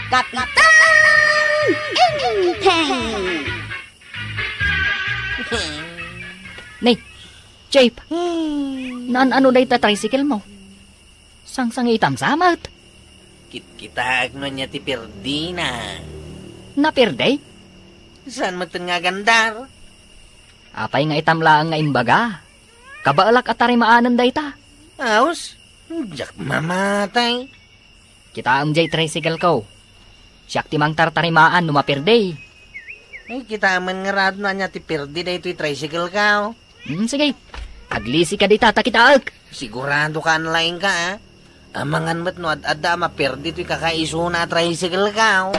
Kapitan Enteng! Nay, Jape, naan ano day ta tricycle mo? Sang itam samat. Kita agno niya ti Perdina. Napirday? Saan mo nga gandar? Apay nga itam laang nga imbaga. Kabaalak at tarimaanan day ta. Aos, jak mamatay. Kita ang jay tricycle ko. Siyak timang tartarimaan numapirday. Ay, kita man nga rad na niya ti Perdi na ito'y tricycle ka. Sige, aglisi ka di tata kita ag. Sigurado ka anlaing ka, ha? Amangan mo't no ad-ada maperdi ito'y kakaiso na tricycle ka.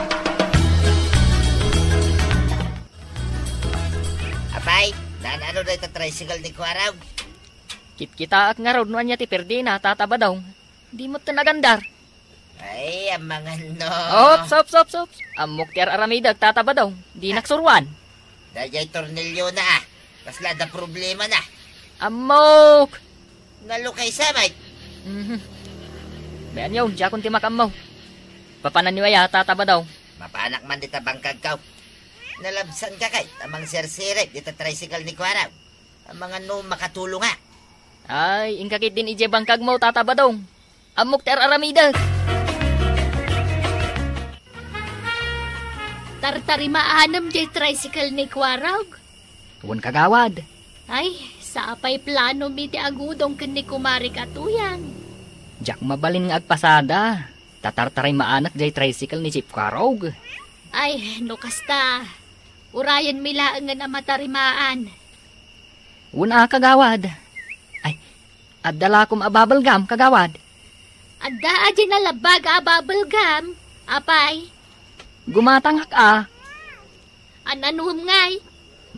Apay, ano na ito tricycle ni Kuaraw? Kita ak nga raw nuan niya ti Perdina tataba daw. Di mo tinagandar. Ay, amangan no. Ops. Amok tiar aramidag tataba daw. Di naksurwan. Dayay tornilyo na Kasla da problema na. Amok! Nalukay sa bay. Bayan yun, siya kung timakam mo. Papanan niyo ay tataba daw. Mapanak man dita bangkag kaw. Nalabsan ka kay, tamang sirsire, dita tricycle ni Kuaraw. Amang ano makatulong ha. Ay, ingkakit din ije bangkag mo tataba daw. Amok tiar aramidag. Tartarimaanam jay tricycle ni Kuaraw. Huwag kagawad. Ay, sa apay plano mi ti agudong kini kumari katuyan. Jak mabalin nga agpasada. Tatartaray maanak jay tricycle ni Chip Karog. Ay, no kasta. Urayan mila nga na matarimaan. Una kagawad. Ay, adala kom ababalgam kagawad. Adda aja na labag bubble gum. Apay. Gumatangak Ananuhom ngay.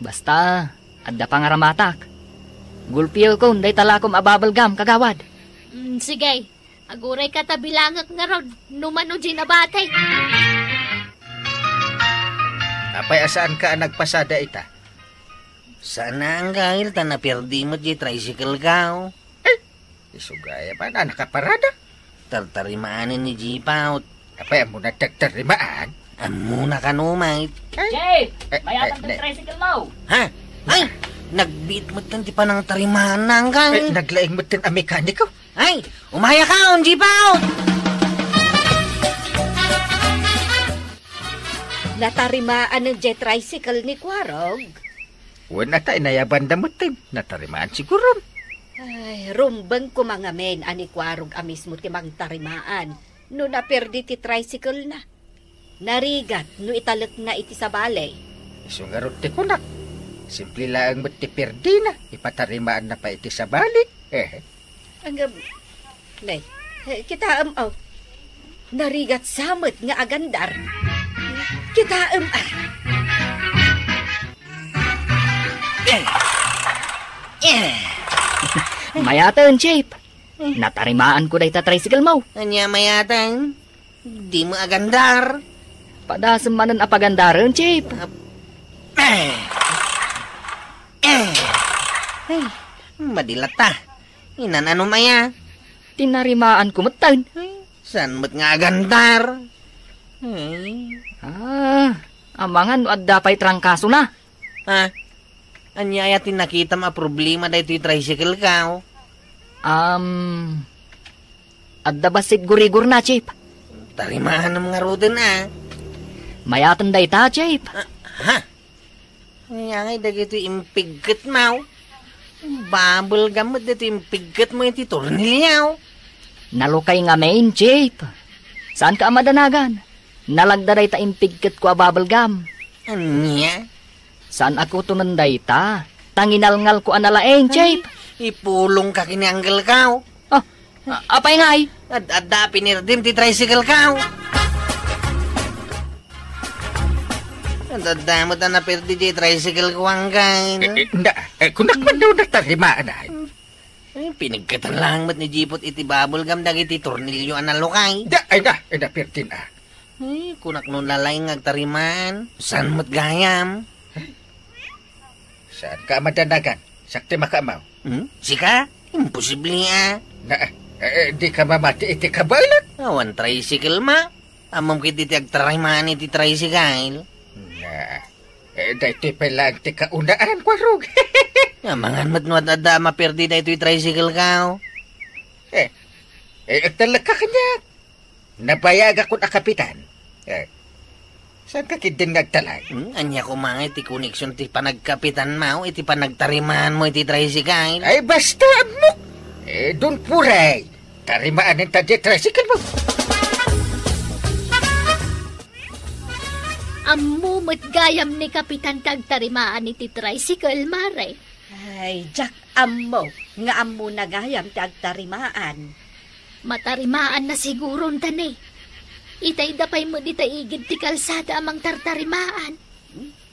Basta, adda pangaramatak. Gulpil ko, day talakom ababalgam kagawad. Sige, aguray ka tabilangak nga rod. Numano ginabatay. Apay, asaan ka nagpasada ita? Sana ang gahil ta na Perdi mo di tricycle ka. Isugaya pa na nakaparada. Tartarimaanin ni Jipaut. Apay, amo na tagtarimaan. Amo na kanumay. Jay, mayatang ng tricycle mo. Ha? Ay, nagbeat mo tan di pa ng tarimaan na ang gahil. Naglaing mo tin ang mekaniko. Ay, umaya ka on Jipaut. Natarimaan ng jet tricycle ni Kuarog. Wala tayo nayabanda mo tin. Natarimaan siguro. Ay, rumbang ko mga men ani Kuarog amis mo timang tarimaan. No naperdi ti tricycle na. Narigat no italak na iti sa balay. Isungarot ti kunak. Simple lang mo ti perdi na. Ipatarimaan na pa iti sa balik. Hanggang, nay, kita narigat samot nga agandar. Kita Mayatan, Chip. Natarimaan ko day ta tricycle mo. Anya mayatan. Di mo agandar. Padasam manan apagandaran, Chip. Madilata. Inan ano maya? Tinarimaan ko matan. San mo't nga agandar? Amangan adda pa'y trangkaso na. Ha? Anya ayatin nakita ma problema da ito'y tricycle ka. Adda basit gurigur na, Chip. Tarimahan ng mga roda na. Mayatan day ta, Chip. Ha? Anya ngay dagito impigkat mo. Bubble gum mo dito impigkat mo yung titornilyaw. Nalukay nga main, Chip. Saan ka amadanagan? Nalagda day ta impigkat ko a bubble gum. Anya? Saan ako tunanday ta? Tanginalngal ko analaeng, Chip. Ipulong ka kinianggal ka. Apay nga ay. Adda pinirdim ti tricycle ka. Adda mo ta na perdi ti tricycle ko hanggang. Kunak man daw natarimaan na. Pinagkatan lang ba't ni Jipot iti bubblegum dagiti tornilyo analukay. Ay, perdi na. Kunak nun lalay ngagtariman. San mo't gayam? Saan ka madanagan? Sakti makamaw. Sika? Imposible Di ka mamati iti kabalat. Awan tricycle ma. Amam kiti ti agtarimaan iti tricycle. Na, dahito pala ti kaunaan, Kwarog. Mangan matnuat ada maperdi da ito'y tricycle ka. Talaka kanya. Nabayag ako na kapitan. Saan ka kidin nagtalag? Anya ko mga iti koneksyon ti panagkapitan mo, iti panagtarimaan mo iti tricycle. Ay, basta mo. Doon puray. Tarimaan ng tadya tricycle mo. Amumot gayam ni Kapitan tagtarimaan iti tricycle, Mare. Ay, Jack, ammo. Nga ammo nagayam ti agtarimaan. Matarimaan na siguro tani. Itay dapay mo di taigid ti kalsada amang tartarimaan.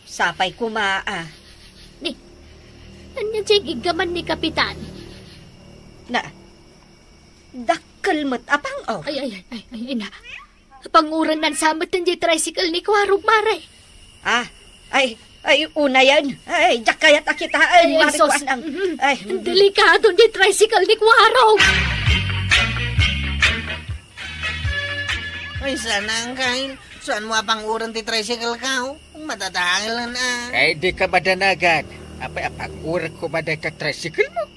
Sapay kumaa. Ni, anya tiyang igaman ni Kapitan? Na, dakkel mo't apang oh. Ay, na. Panguran nan samot ng tricycle ni Kwarog, Mare. Ay, una yan. Ay, Jack, kaya't akitaan. Ay, sos. Ay, Delikado ng tricycle ni Kwarog. Ay, sana ang kain. Saan mo apang uran ti tricycle ka? Matatangil na. Ay, di ka madanagan. Apang urat ko maday ka tricycle mo.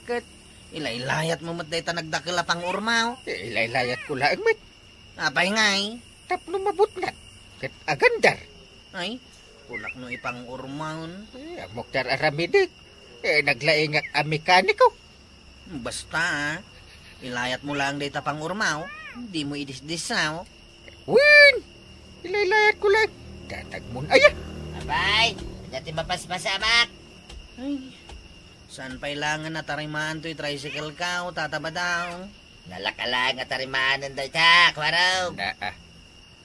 Kat, ilailayat mo matday ta nagdakil apang urmaw. Ilaylayat ko lang, mat. Apay ngay. Tapno mabutnat. Kat agandar. Ay, kulak no ipang urmaw. Ang Moktar Aramidik. Naglaing ang mekaniko. Basta, ilayat mo lang data pang urmaw. Di mo idisdisaw. Win! Ilaylayat ko lang. Datag mo na. Ay! Abay, dati mapaspasamak. Ay, saan pailangan na tarimaan to'y tricycle ka o tataba daw? Nalakalang at tarimaanan daw ita, Kwarog.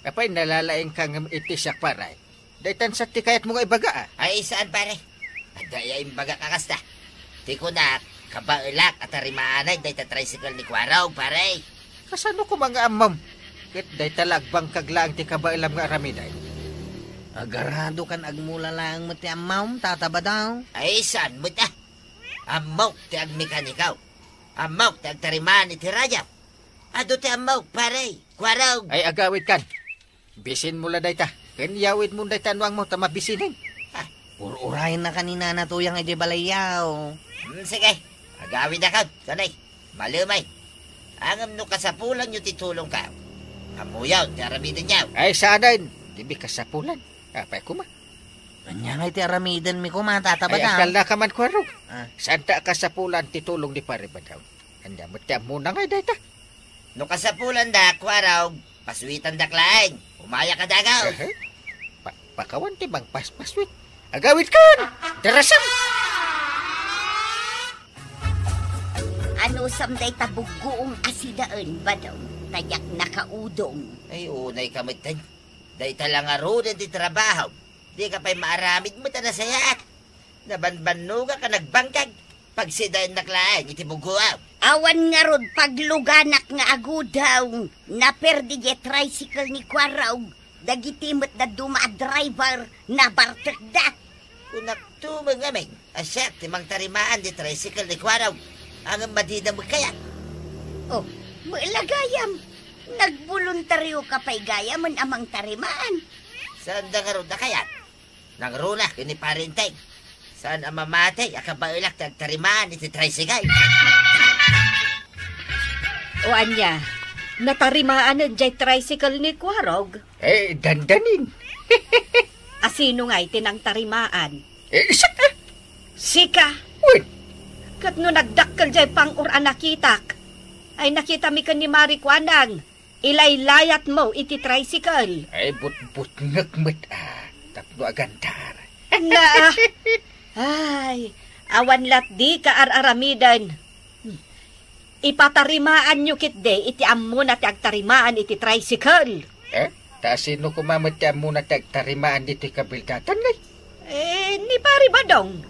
Apay nalalaing kang itisak paray. Daitan sa tikayat mo nga ibaga. Ay, saan pare? At daya imbaga kakasta. Di ko na kabailak at tarimaanan daw ita tricycle ni Kwarog, pare. Kasano ko mga amam? Kit day talagbang kaglaang ti kabailam nga aramiday. Agarado kan agmula lang mo ti amam, tataba daw. Ay, saan mo ta? Amok ti agmekanikaw. Amok ti agtarimaan iti Rajab. Ado ti amok, pare. Kwarog. Ay agawid kan. Bisin mo la day ta. Kanyawid mo day tanwang mo tamabisinin. Urayin na kanina na tuyang iti balayaw. Sige, agawid na ka. Sanay, malumay. Angam no kasapulan nyo titulong ka. Amuyaw, ti aramidan niyaw. Ay saanan. Dibi kasapulan. Apay kuma. Anya nga iti aramidan mi ko matataba Ay daw. akal na ka man, Kwarog. Saan ta kasapulan titulong di pare ba daw? Handa mo tiyan muna nga day ta. No kasapulan da, Kwarog, paswitan da klaing. Umaya ka dagaw. Pakawan ti bang paspaswit. Agawid kan. Darasam. ano samday tabugoong asidaan ba daw? Tayak nakaudong. Ay, unay kamitan. Day talang arunan di trabaho. Di ka pa'y maaramid mo ta na sayat. Nabanbanuga ka nagbangkag. Pag sidayan naklaan, itibuguaw. Awan nga rod pagluganak nga agudaw. Naperdi ye tricycle ni Kwaraw. Dagitimot na duma driver na bartek da. Kunak tumang aming. Asyak, timang tarimaan di tricycle ni Kwaraw. Ang madida mo kaya. Oh, mailagayam. Nagboluntaryo ka pa'y gayamon amang tarimaan. Saan da nga ron na kaya? Nangruna, kini parintay. Saan ang mamatay, akabailak tagtarimaan iti tricycle. O anya, natarimaan ng jay tricycle ni Kwarog. Dandanin. Asino nga itinang tarimaan? Saka. Sika. Wait. Kat no nagdakkel jay pang nakitak. Ay nakita mi kan ni Mari Kwanang. Ilaylayat mo iti tricycle. Ay, but ngagmat Tapno agandar. Na. Ay, awan lat di ka aramidan. Ipatarimaan nyo kitde, iti ammo na tagtarimaan iti tricycle. Sino kumamatya muna tagtarimaan dito kabildatan ngay? Ni pari ba dong?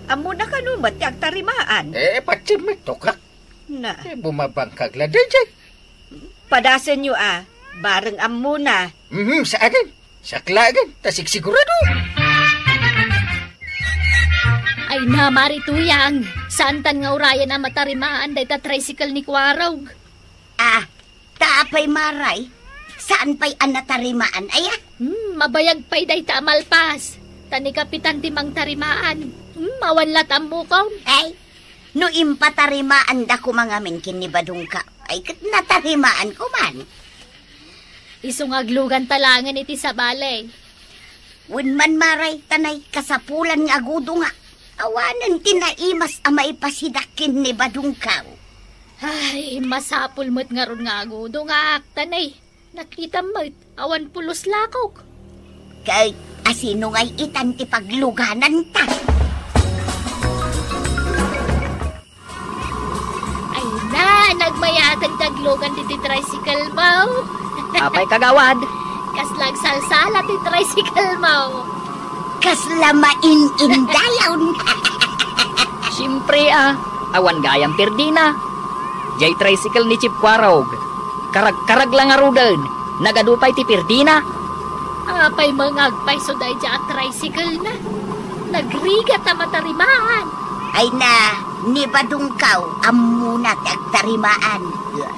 Ammo na kanumat tagtarimaan. Patsimit tokak. Na. Bumabangkag la dyan. Padasan nyo bareng ammo na. Saanin? Saklagan, tasik sigurado. Ay na, Marituyang. Saan tan nga urayan na matarimaan day ta tricycle ni Kwarog? Taapay maray. saan pa'y anatarimaan, aya? Mabayag pa'y day ta amalpas. Tani kapitan timang tarimaan. Mawanlat ang bukaw. Ay, no impatarimaan da ko mga min kinibadong ka. Ay, kat natarimaan ko man. Isungaglugan talangan iti sa balay. Win man maray tanay kasapulan nga agudo nga. Awanan tinaimas ang maipasidakin ni badungkaw. Ay, masapul mo't nga ron nga agudo nga aktanay. Nakita mo't awan pulos lakok. Kay asino nga'y itan ti pagluganan ta. Ay na, nagmayatag daglugan ti tricycle mo. Apay kagawad. Kaslag salsala ti tricycle mo. Kaslamain indayon. Siyempre awan gayam perdina. Jay tricycle ni Chip Quarog. Karag-karag lang arudan. Nagadupay ti perdina. Apay mangagpay so day dya at tricycle na. Nagrigat na matarimaan. Ay na, ni badungkaw amuna ti agtarimaan.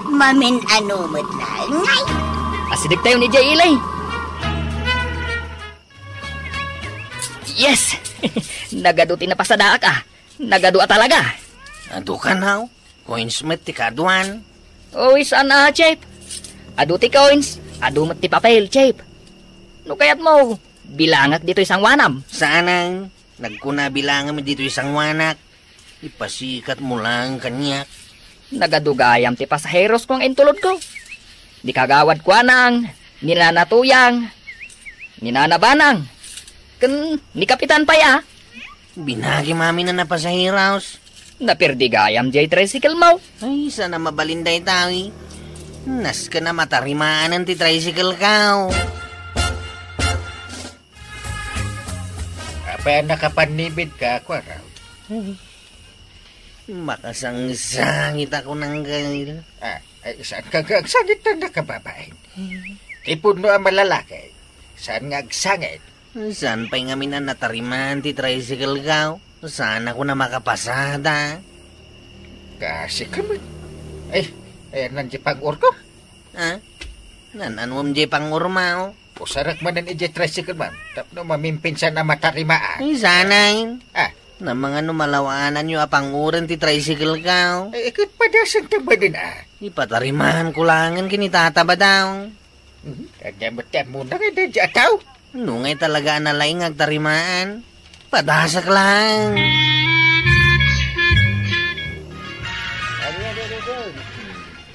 Mamin ano mo't lang. Ngay! Asidik tayo ni Jay Ilay. Yes! Nagaduti na pasadaak Nagadua talaga. Ado ka now. Coins met ti kaduan. Oy, saan Chip? Adu ti coins, adu mat ti papel, Chip. No kayat mo, bilangak dito isang wanam. Sanang, nagkuna bilangan mo dito isang wanak. Ipasikat mo lang kanyak. Nagadugayam ti pasaheros kong intulod ko. Di kagawad ko anang, ninanatuyang, ninanabanang. Ni kapitan pa ya. Binagi mami na napasahiraos. Napirdigayam jay tricycle mo. Ay, sana mabalinday tawi. Nas ka na matarimaan ang ti tricycle ka. Apa nakapanibid ka, Kwaraw? Makasang-sangit ako ng ganito. Saan ka gagsangit na nakababain? Tipon no ang malalaki. Saan nga agsangit? Saan pa'y nga minan natarimaan ti tricycle ka? Saan ako na makapasada? Kasi kaman. Ayan nandiyan pang-ur ko. Ha? Nananwam di pang urmao. Pusarak man ang ije tricycle man. Tapno mamimpinsan na matarimaan. Ay, sanayin. Na mga numalawanan nyo apanguran ti tricycle ka. Ikot padasang tabanin Ipatarimahan ko langan kinitataba daw. Kanya muna kayo na dyan tao. Nungay talaga nalaing agtarimaan. Padasak lang.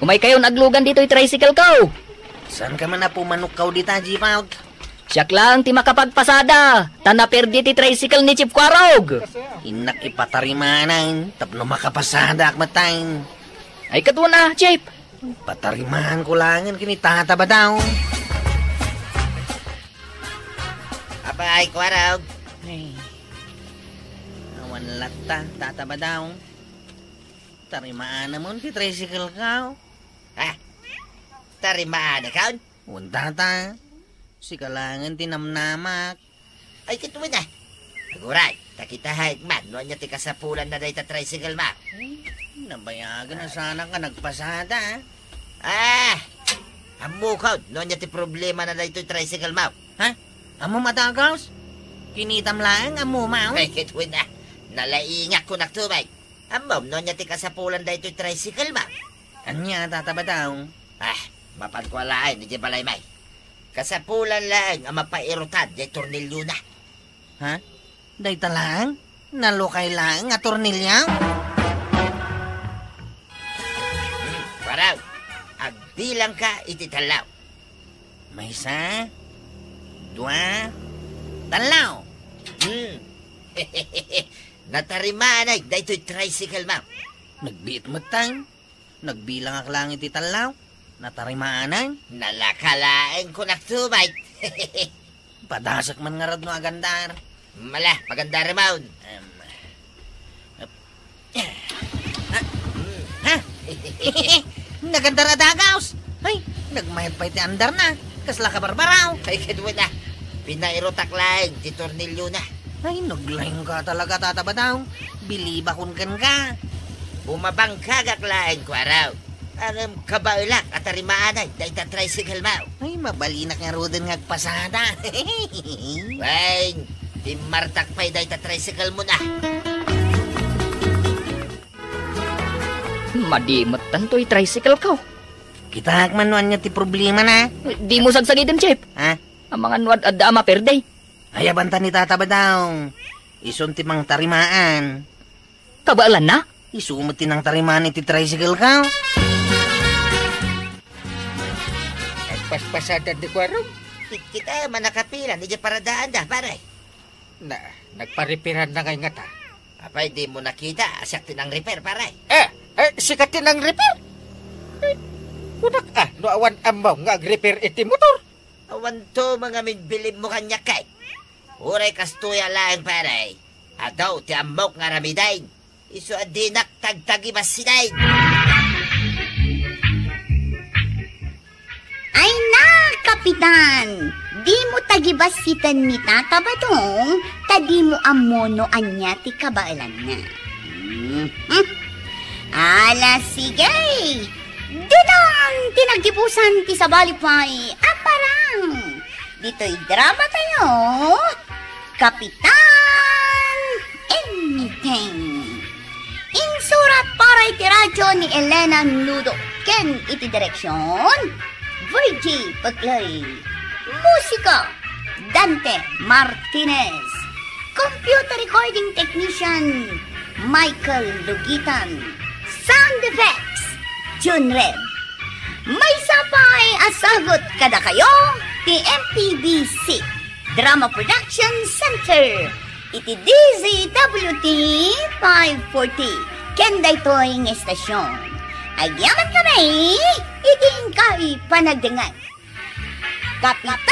Kumay kayo naglugan dito yung tricycle ko. Saan ka man na pumanok ka dito, Jipaut? Siyak lang ti makapagpasada. Tanaperdi ti tricycle ni Chip Quarog. Inak ipatarimanan. Tapno makapasada akmatayin. Ay katwa na, Chip. Patarimahan ko langan kinitataba daw. Abay, Quarog. Awan lata, tataba daw. Tarimaan naman ki tricycle ka. Tarimaan ikaw? Untata. Si kalangan tinamnamak. Ay, kituwin na. Naguray, takita haig man. Noon niya ti kasapulan na dahi ta tricycle ma. Nabayagan na sana ka nagpasada. Amukod. Noon niya ti problema na dahi to tricycle ma. Ha? Amo matagaws? Kinitam lang, amo mau. Ay, kituwin na. Nalaingak ko naktubay. Amom, noon niya ti kasapulan dahi to tricycle ma. Anya, tataba daw. Mapankwalain, di balay may. Kasapulan lang ang mapairutad, di tornilyo na. Ha? Day talang? Nalukay lang nga tornilyaw? Paraw, agbilang ka ititalaw. May isa, dua, talaw. Natarimanay, dahito'y tricycle, ma'am. Nagbiit mo tang. Nagbilang ak lang iti talaw. Natarimaanay. Nalakalain ko naktubay. Padasak man nga rad no agandar. Mala, maganda remaun. Nagandar adagaws. Ay, nagmayat pa iti andar na. Kasla ka barbaraw. Ay, kadwa na. Pinairotak lang, ti tornilyo na. Ay, naglaing ka talaga tataba daw. Bilibakon kan ka. Bumabangkagak lang, Kwaraw. Aram kabailak at tarimaanay, dahil ta tricycle mo. Ay, mabalinak nga rodan nga agpasada. Wayne, di martak pa'y dahil ta tricycle mo na. Madimot tanto'y tricycle ko. Kita hakmanuan nga ti problema na. Di mo sagsagidin, Chip. Ha? Ang mga nuwad at ama perde. Ay, abanta ni tata ba daw? Ison ti mang tarimaan. Kabaalan na? Isumot ti ng tarimaan ti tricycle ka. Agpaspasada di ko aron. Kita manakapilan, di paradaan dah, pare. Nagparipiran na ngay nga ta. Apay, di mo nakita, asyak tinang repair, pare. Sikatin ang repair. Kunak no awan amaw nga ag-repair iti motor. Awan to mga minbilib mo kanya kay. Uray kastuya lang, pare. Adaw, ti amok nga ramidain. Iso adinak tagtagibas sinayin. Ay na, Kapitan! Di mo tagibasitan ni Tata Badong, tadi mo amono anya ti kabailan na. Ala, sige! Dudong, tinagibusan ti sabalipay, aparang! Dito'y drama tayo, Kapitan Enteng! Insurat para iti radyo ni Elena Nudo, ken iti direksyon, Virgie Paglay. Musika, Dante Martinez. Computer recording technician, Michael Lugitan. Sound effects, June Red. May sapay asagot kada kayo, ti MPBC Drama Production Center. Iti DZWT 540. Kenday toing estasyon. Agyaman kami, iting kay panagdangan. Kapitan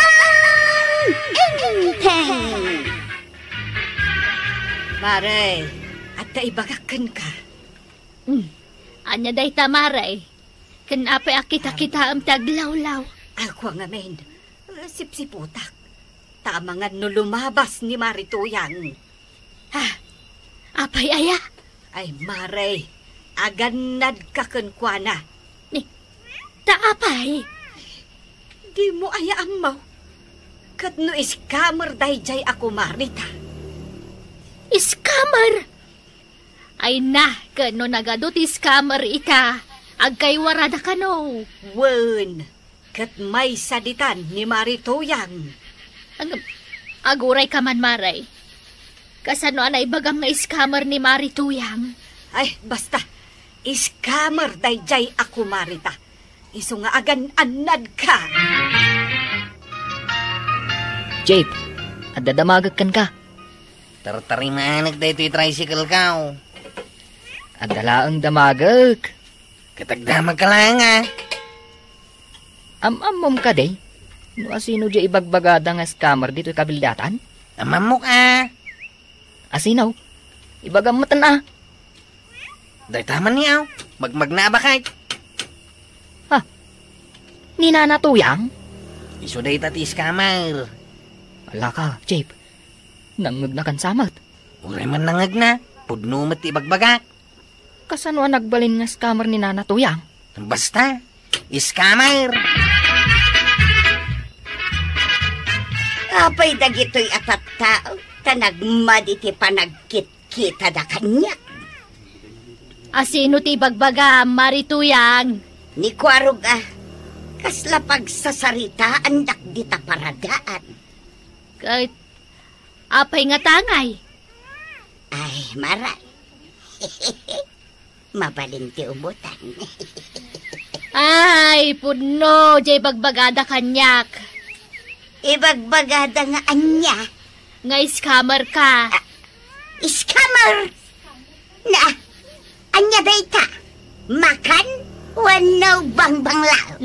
Enteng! Maray, at taibagakan ka. Anya day tamaray. Kanapay akita-kita ang taglawlaw. Ako nga men, sipsiputak. Tama nga no lumabas ni Marituyang. Apay aya? Ay Maray, aganad ka kenkwana. Taapay? Di mo aya amaw. Kat no iskamer dayjay ako Marita. Scammer! Ay na, kano nagadot scammer ita. Agkay warada ka no. Wen, kat may saditan ni Marituyang. Aguray ka man, Maray. Kasano anay bagam nga scammer ni Marituyang? Ay, basta. Iskamer dayjay ako Marita. Iso nga agan-anad ka. Jape, adadamagag ka. Tartarimanag da ito'y tricycle ka. Adalaang damagag. Katagdamag ka lang ha. Amam ka day. No asino di ibagbagada nga scammer dito'y kabildatan? Amam mo ka. Asinaw, ibagam mo na. Day taman niyaw. Magmagnaba kay. Ninanatuyang? Iso day tati scammer. Wala ka, Jape. Nangag na kan samat. Uray man nangag na. Pudnumat ti bagbagak. Kasano ang nagbalin nga scammer ni Nanatuyang? Basta. Scammer. Apay dagito'y atat tao, tanagmad iti panagkit-kita da kanya. Asino ti bagbaga, Marituyang? Ni Kwarog kasla pagsasarita andak dita paradaan. Kahit apay nga tangay. Ay, maray. Mabalin ti umutan. Ay, pudno, jay bagbagada kanyak. Ibagbagada nga anya. Nga scammer ka. Scammer! Na, anya dayta? Makan? Wanaw bangbanglaw.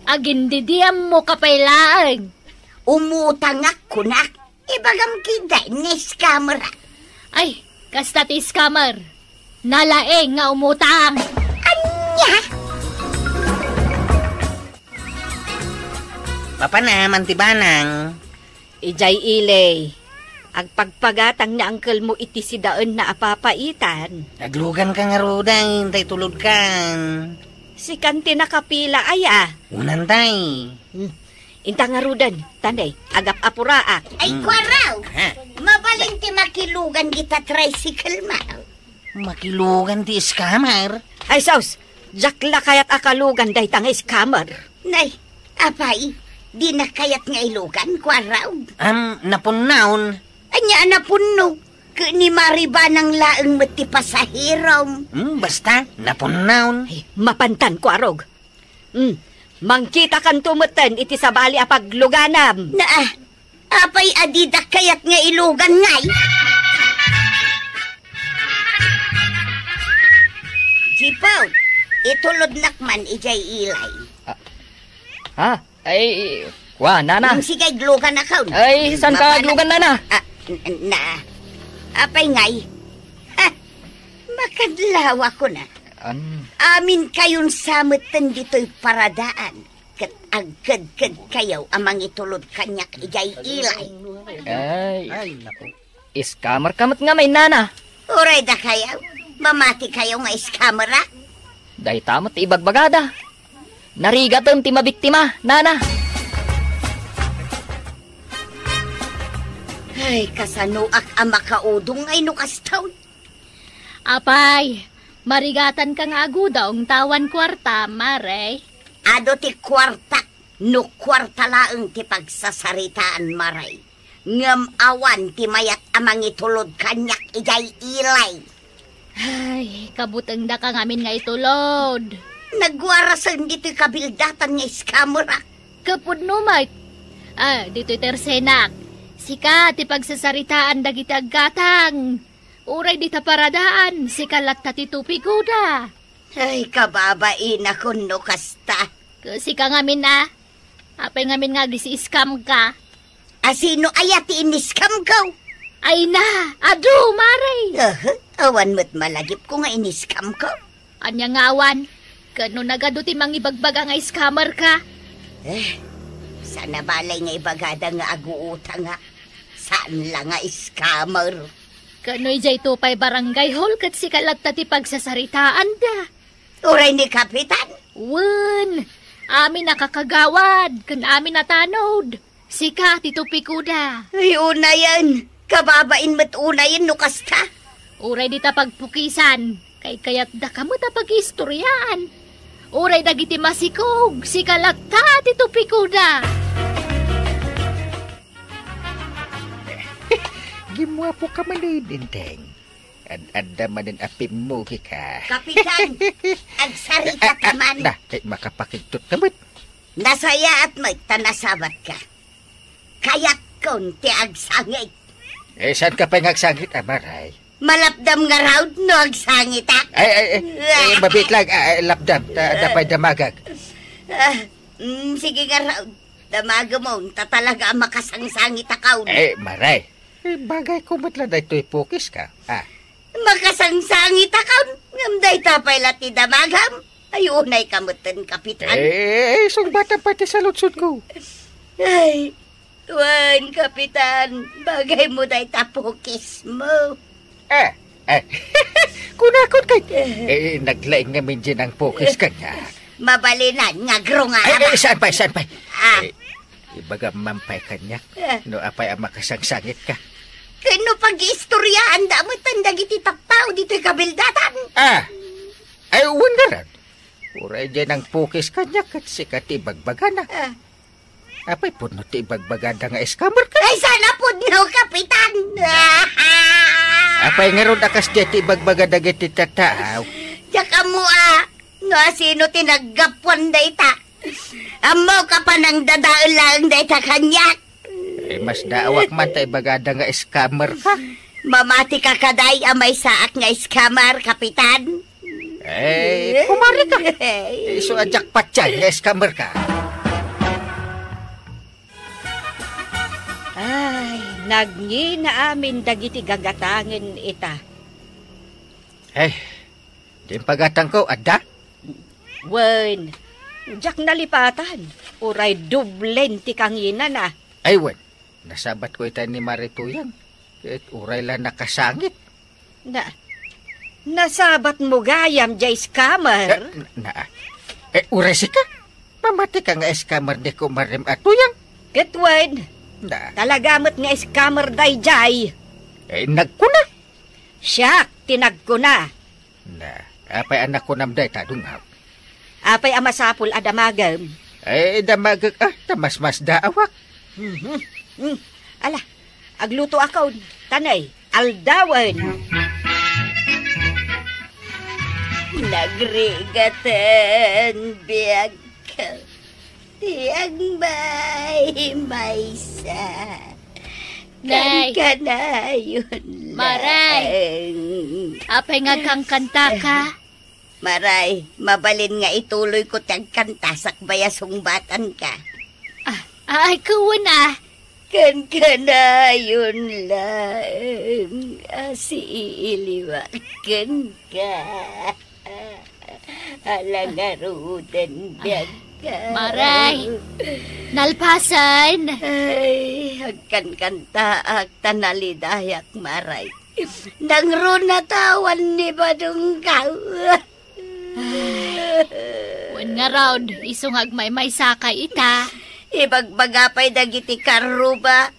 Agindidiyam mo kapailaang. Umutang ako na. Ibagam kiday ni scammer. Ay, kasta ti scammer. Nalaeng nga umutang. Anya? Papa naman ti banang. Ijay ilay. Agpagpagatang na angkel mo iti si daan na apapaitan. Naglugan ka nga roday. Tay tulod kan. Si kanti nakapila ay Unantay. Inta nga rudan, tanay, agap apuraak. Ay, kwaraw. Ha? Mabalin ti makilugan kita tricycle, Mau. Makilugan ti scammer. Ay saus, jakla kayat akalugan day tanga scammer. Nay, apay, di na kayat nga ilugan, kwaraw. Napunaon. Anya na puno. Ni Mariba ng laeng mati pasahirom. Basta, napunaon. Ay, mapantan ko arog. Mangkita kan tumeten iti sabali apagluganam. Na, apay adida kayat nga ilugan ngay. Jipaw, itulod nakman ijay ilay. Ha? Ay, nana. Yung sigay glugan na kaun. Ay, saan ka glugan, nana? Apay ngay. Makadlaw ako na. Amin kayon samutan dito'y paradaan. Kat agkad-kad kayaw amang itulod kanyak ijay ilay. Ay, scammer kamot nga may nana. Uray da kayaw. Mamati kayaw nga iskamera. Day tamot ibagbagada. Narigaton ti mabiktima, nana. Ay, kasanuak ang makaudong ay nukastaw. Apay, marigatan ka nga agudong tawan kwarta, Maray. Ado ti kwarta, no kwarta laeng ti pagsasaritaan, Maray. Ngam awan ti mayat amang itulod kanyak ijay ilay. Ay, kabuteng da ka ngamin nga itulod. Nagwarasan dito'y kabildatan nga iskamera. Kapud no, Mike. Dito'y tersenak. Sika, ti pagsasaritaan dagiti aggatang. Uray di ta paradaan, sikalat ta ti tupiguda. Ay, kababain ako no kasta. Sika ngamin apay ngamin nga agisi-scam ka. Asino ayati iniskam ko? Ay na, adu, Maray. Awan mo't malagip ko nga iniskam ko. Anya nga awan, kano nagado ti mangibagbaga nga scammer ka? Sana balay nga ibagada nga aguuta nga. Saan lang nga scammer? Kano'y jay tupay barangay hall kat sikalat ta ti pagsasaritaan da. Uray ni Kapitan? Wen, amin nakakagawad, kan amin natanod. Sika, ti tupikuda. Ay, una yan. Kababain mo't una yan, nukasta. Uray di ta pagpukisan, kay kayat da kamo ta pag-istoryaan. Uray dagiti masikog, sikalat ta ti tupikuda. Gimwapo ka manidinteng. Ad-adda man din apim mo ka. Kapitan, agsarita ka man. Makapakigtot ka mo't. Nasaya at magtanasabat ka. Kayak kon ti agsangit. Saan ka pa ngagsangit, Maray? Malapdam nga raw no agsangit Ay, mabit lang, lapdam, dapay damagag. Sige nga raw, damaga mo, tatalaga ang makasangsangit akaw. Maray, bagay ko ba't lang ito'y pukis ka? Makasangsangit akaw, ngamday tapay lati damagam. Ay, unay kamutan, Kapitan. Sung bata pati sa lutsod ko. Ay, Wan, Kapitan, bagay mo day tapukis mo. Kunakot kay. Naglaing nga min dyan ang pukis ka niya. Mabalinan, nga grunga. Saan pa? Ibaga mampay ka niya. No, apay ang makasangsangit ka. Kano pag-istoryaan da mo tandag iti tapaw dito'y kabildatan? Ay, uwan na rin. Uray dyan ang pukis ka niya kat sikat ibagbaga na. Apay po no ti ibagbaga da nga scammer ka. Ay, sana po no, Kapitan. Apay nga ron akas dyan ti ibagbaga da giti tataaw. Tsaka mo no sino tinaggapuan da ita. Amo ka pa nang dadaon lang da ita kanyak. Mas daawak man ta ibagada nga scammer ka. Mamati ka kaday amay saak nga scammer, Kapitan. Kumari ka. So ajak patyan nga scammer ka. Ay, nagni na amin dagiti gagatangin ita. Di pagatang ko, adda? Wen, jak nalipatan. Uray dublen ti kangina na. Ay, wen. Nasabat ko ita ni Marituyang. Uray lang nakasangit. Nasabat mo gayam jay scammer. Uray sika. Mamati ka nga scammer di ko marim atuyang. Katwad, Na, talagamot nga scammer dayjay. nagkuna. Siyak, tinag ko na. Na, apay anak ko namday tadungaw. Apay amasapul adamagam. Damagag tamas-mas daawak. Ala, agluto akaw. Tanay, aldawan. Nagrigatan, biyag ka. Tiyang may sa. Nay. Kan ka na yun Maray. lang. Apay nga kang kanta ka. Maray, mabalin nga ituloy ko tiyang kanta sakbaya sungbatan ka. Ay, kuwan Kan ka na yun lang. Si iliwakan ka. Alangarudan biyag ka. Maray. Nalpasan. Ay, hagkan kanta ak tanalidayak maray. Nangro natawan ni Badungkaw. Wan nga round, isungag may sakay ita. Ibagbagapay dagiti karuba.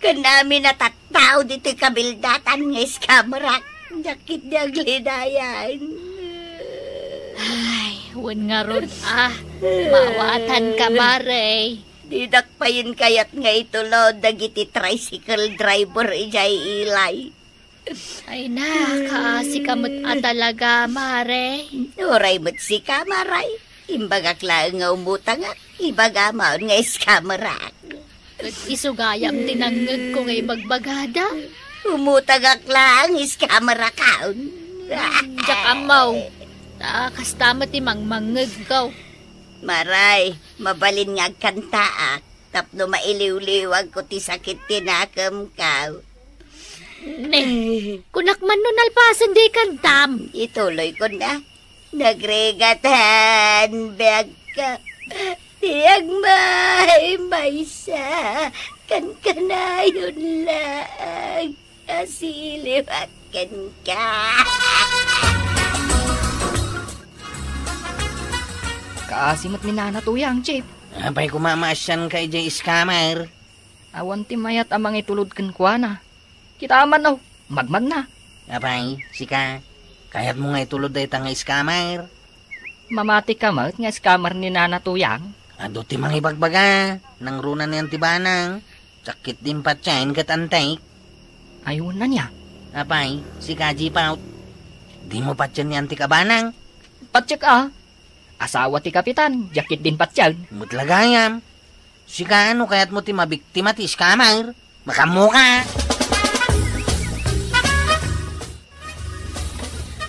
Kanami natataw diti kabildatan nga iskamrak. Dakit niyang lidayan. Ay, wan nga round, mawatan ka, Maray. Didakpayin kayat nga itulod dagiti tricycle driver ijay ilay. Ay na, kaasi kamot talaga, Maray. Oray mo't si kamaray. Imbagak lang nga umutang at ibaga maon nga iskamarak. At isugayam tinangag ko ngay magbagada. Umutagak lang iskamarakaon. Diyak amaw. Kastama timang mangagaw. Maray, mabalin nga kantaak. Tapno mailiw-liwag ko ti sakit tinakam ka. Ne, kunak man nun alpasan di kantam. Ituloy ko na. Nagregatan, bag ka. Tiyag may sa. Kan ka na yun lang. Asiliwakan ka. Kaasimot ni nanatuyang, Chip. Apay kumamasyan ka ijay scammer. Awan ti mayat amang itulod kan kwa na. Kita aman na, magmag na. Apay, sika. Kayat mo nga itulod day nga scammer. Mamati ka mat nga scammer ni nanatuyang. Ado ti mga ibagbaga. Nang runa niyan ti banang. Sakit din patsain kat antay. Ayun na niya. Apay, sika jipaut. Di mo patsain niyan ti kabanang. Patsik asawa ti kapitan, jakit din patsyan. Mutlagayam. Sika ano kayat mo ti mabiktima ti scammer. Makamuka.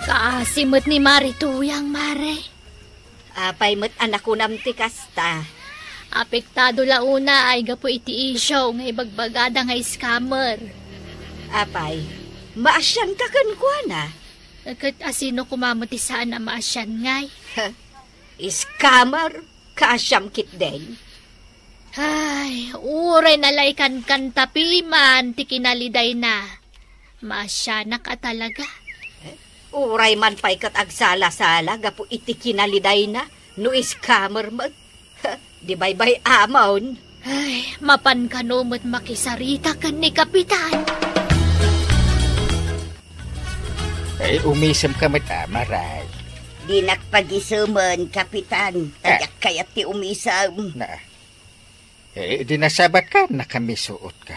Kaasimot ni Marituyang, Mare. Apay mo't anak ko namti kasta. Apektado launa ay gapo iti isyo nga ibagbagada nga scammer. Apay, maasyan ka kan kwa na. Agkat asino kumamuti saan na maasyan ngay. Scammer, kaasyam kit din. Ay, uray nalaykan kan tapiman, ti kinaliday na. Maasyan ka talaga. Uray man pa'y kat agsala-sala, gapo iti kinaliday na, no scammer mag. Di bay-bay amaon. Ay, mapan kanumot makisarita kan ni kapitan. Umisem ka mat Maray. Di nakpagisuman, kapitan. Tayak kayat ti umisam. Na, dinasabat ka, nakamisuot ka.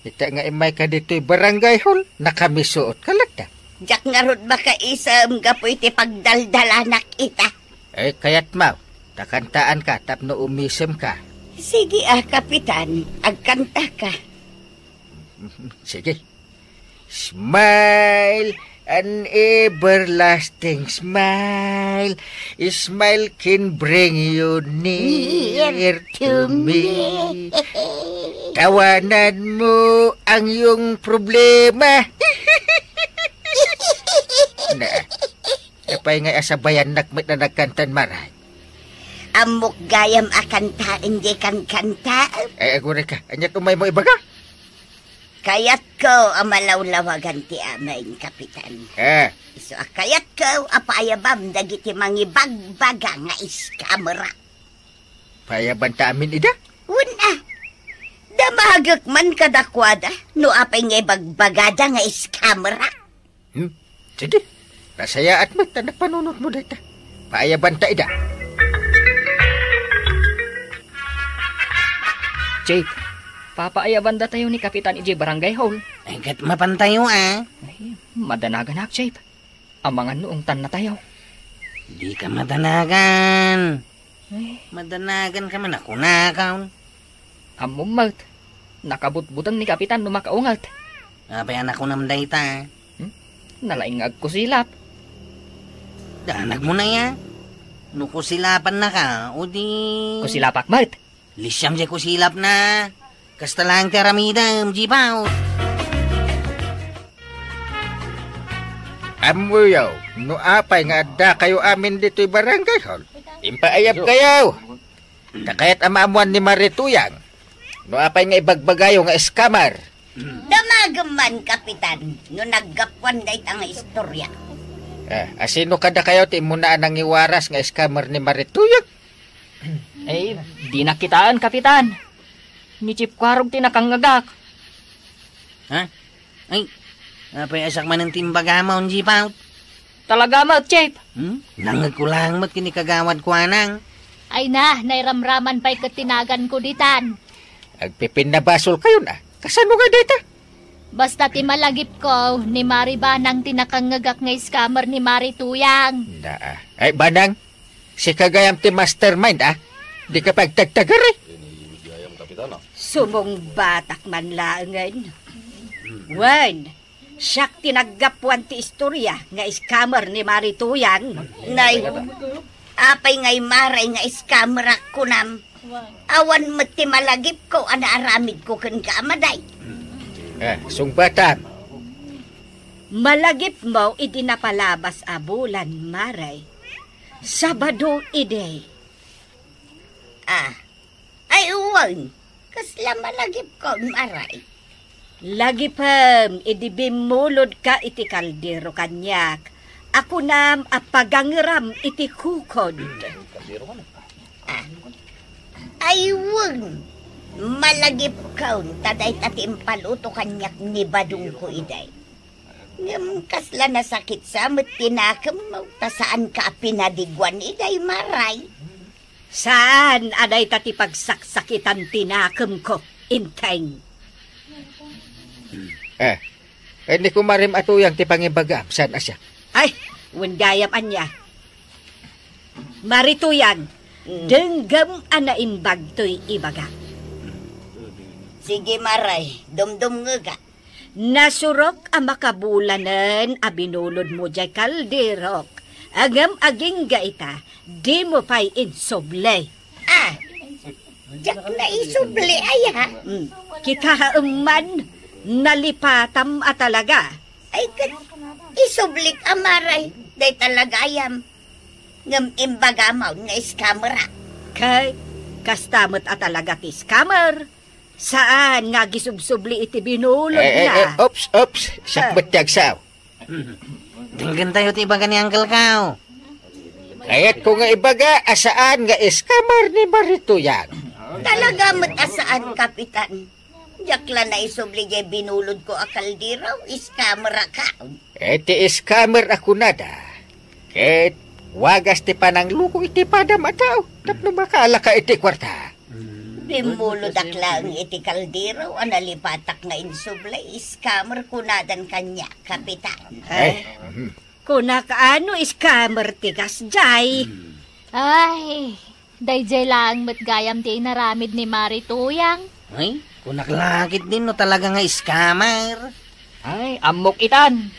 Ita nga imay ka dito'y barangay hall, nakamisuot ka lagda. Jak nga rod baka isam, gapoy ti pagdaldalanak ita. Kayat mau, takantaan ka, tapno umisem ka. Sige kapitan, agkanta ka. Sige. Smile, an everlasting smile. Smile can bring you near to me. Tawanan mo ang iyong problema. Na, napay nga asabayan nakmat na nagkantan Maray. Amok gayam akanta, hindi kan kanta. Agure ka, anya tumay mo ibaga? Kayat ko ang malawlawagan ti amain, Kapitan. So, kayat ko apayabam dagiti mangibagbaga nga iskamera. Payaban ta amin ida? Una, damagak man kadakwada no apay nga bagbagada nga iskamera. Sige, nasaya at mata na panunot mo data. Payaban ta ida. Jake, papaayaban da tayo ni Kapitan EJ Barangay Hall. Ay, kat mapantayo Ay, madanagan na, Jake. Ang mga noong tan na tayo. Di ka madanagan. Ay, Madanagan ka man ako nakaw. amumat. Nakabutbutang ni Kapitan numakaungat. Apay anak ko namday ta. Nalaingag ko silap. Danag mo na yan. No kusilapan na ka, o di... Kusilapak, mat. Lisyam siya kusilap na. Kasta lang karamidam, jibaw. Amuyaw, no apay nga adda kayo amin dito'y barangay hall. Impaayap kayo. Takayat amamuan ni Marituyang. No apay nga ibagbagayo nga eskamar. Damagaman, Kapitan, no naggapwan dahit ang istorya. Asino kada kayo ti muna nang iwaras nga eskamar ni Marituyang? Eh, di nakitaan, Kapitan. Ni Chip Kwarog tinakangagak. Ha? Ay, apay asak man ng timbagamaw, jibaw. Talaga, mat, Chip. Nangag ko lang mat kinikagawad ko anang. Ay na, nairamraman pa'y katinagan ko ditan. Agpipinabasol kayo na. Kasano nga data? Basta ti malagip ko ni Mari Banang tinakangagak nga scammer ni Mari Tuyang. Ay, Banang, si kagayam ti mastermind, Di ka pagtagtagar, Sumong batak man laangan. Wan, siyak tinaggapuan ti istorya nga scammer ni Marituyang. Nay, apay ngay maray nga iskamera ko nam. Awan mati malagip ko, anaaramid ko kan kaamaday. Sungbatan. Malagip mo idinapalabas a bulan, Maray. Sabado ide. Ay uwan, kasla malagip ko, maray. Lagi pam, idibimulod ka iti kaldero kanyak. Ako nam apagangiram iti kukod. Ay uwan, malagip ko, taday tatim paluto kanyak ni badung ko iday. Ngam kasla nasakit sa met tinakam mo, tasaan ka pinadigwan iday, maray. Saan aday tati pagsaksakitan tinakam ko, inteng? Hindi ko marim atuyang ti pangibagam. Saan asya? Ay, wangayam anya. Marituyang, denggam anainbag to'y ibaga. Sige, maray, dumdum nga. Nasurok ang makabulanan a binulod mo jay kalderok. Agam aging gaita, di mo pa'y insoble. Jak na isubli ay ha. Kitaaman, nalipatam at talaga. Ay, isublik amaray. Day talagayam. Ngam imbagamaw nga iskamera. Kay, kastamot at talaga ti scammer. Saan nga gisubsubli iti binulod na? Ops. Sakbat tiyagsaw. Tinggan tayo ti ibaga ni Uncle Kao. Kayat ko nga ibaga, asaan nga eskamar ni Marituyang. Talaga matasaan, Kapitan. Jakla na isubli jay binulod ko akaldiraw, iskamera ka. Ti eskamar ako nada. Ket wagas ti panang luko iti padam ataw. Tapno makala ka iti kwarta. Bimulod akla ang iti kaldiraw, analipatak nga insubli, iskamer kunadan kanya, Kapitan. Kuna kaano scammer tikas jay. Ay, dayjay lang matgayam ti naramid ni Mari Tuyang. Ay, kunaklakit din no talaga nga scammer. Ay, amok itan.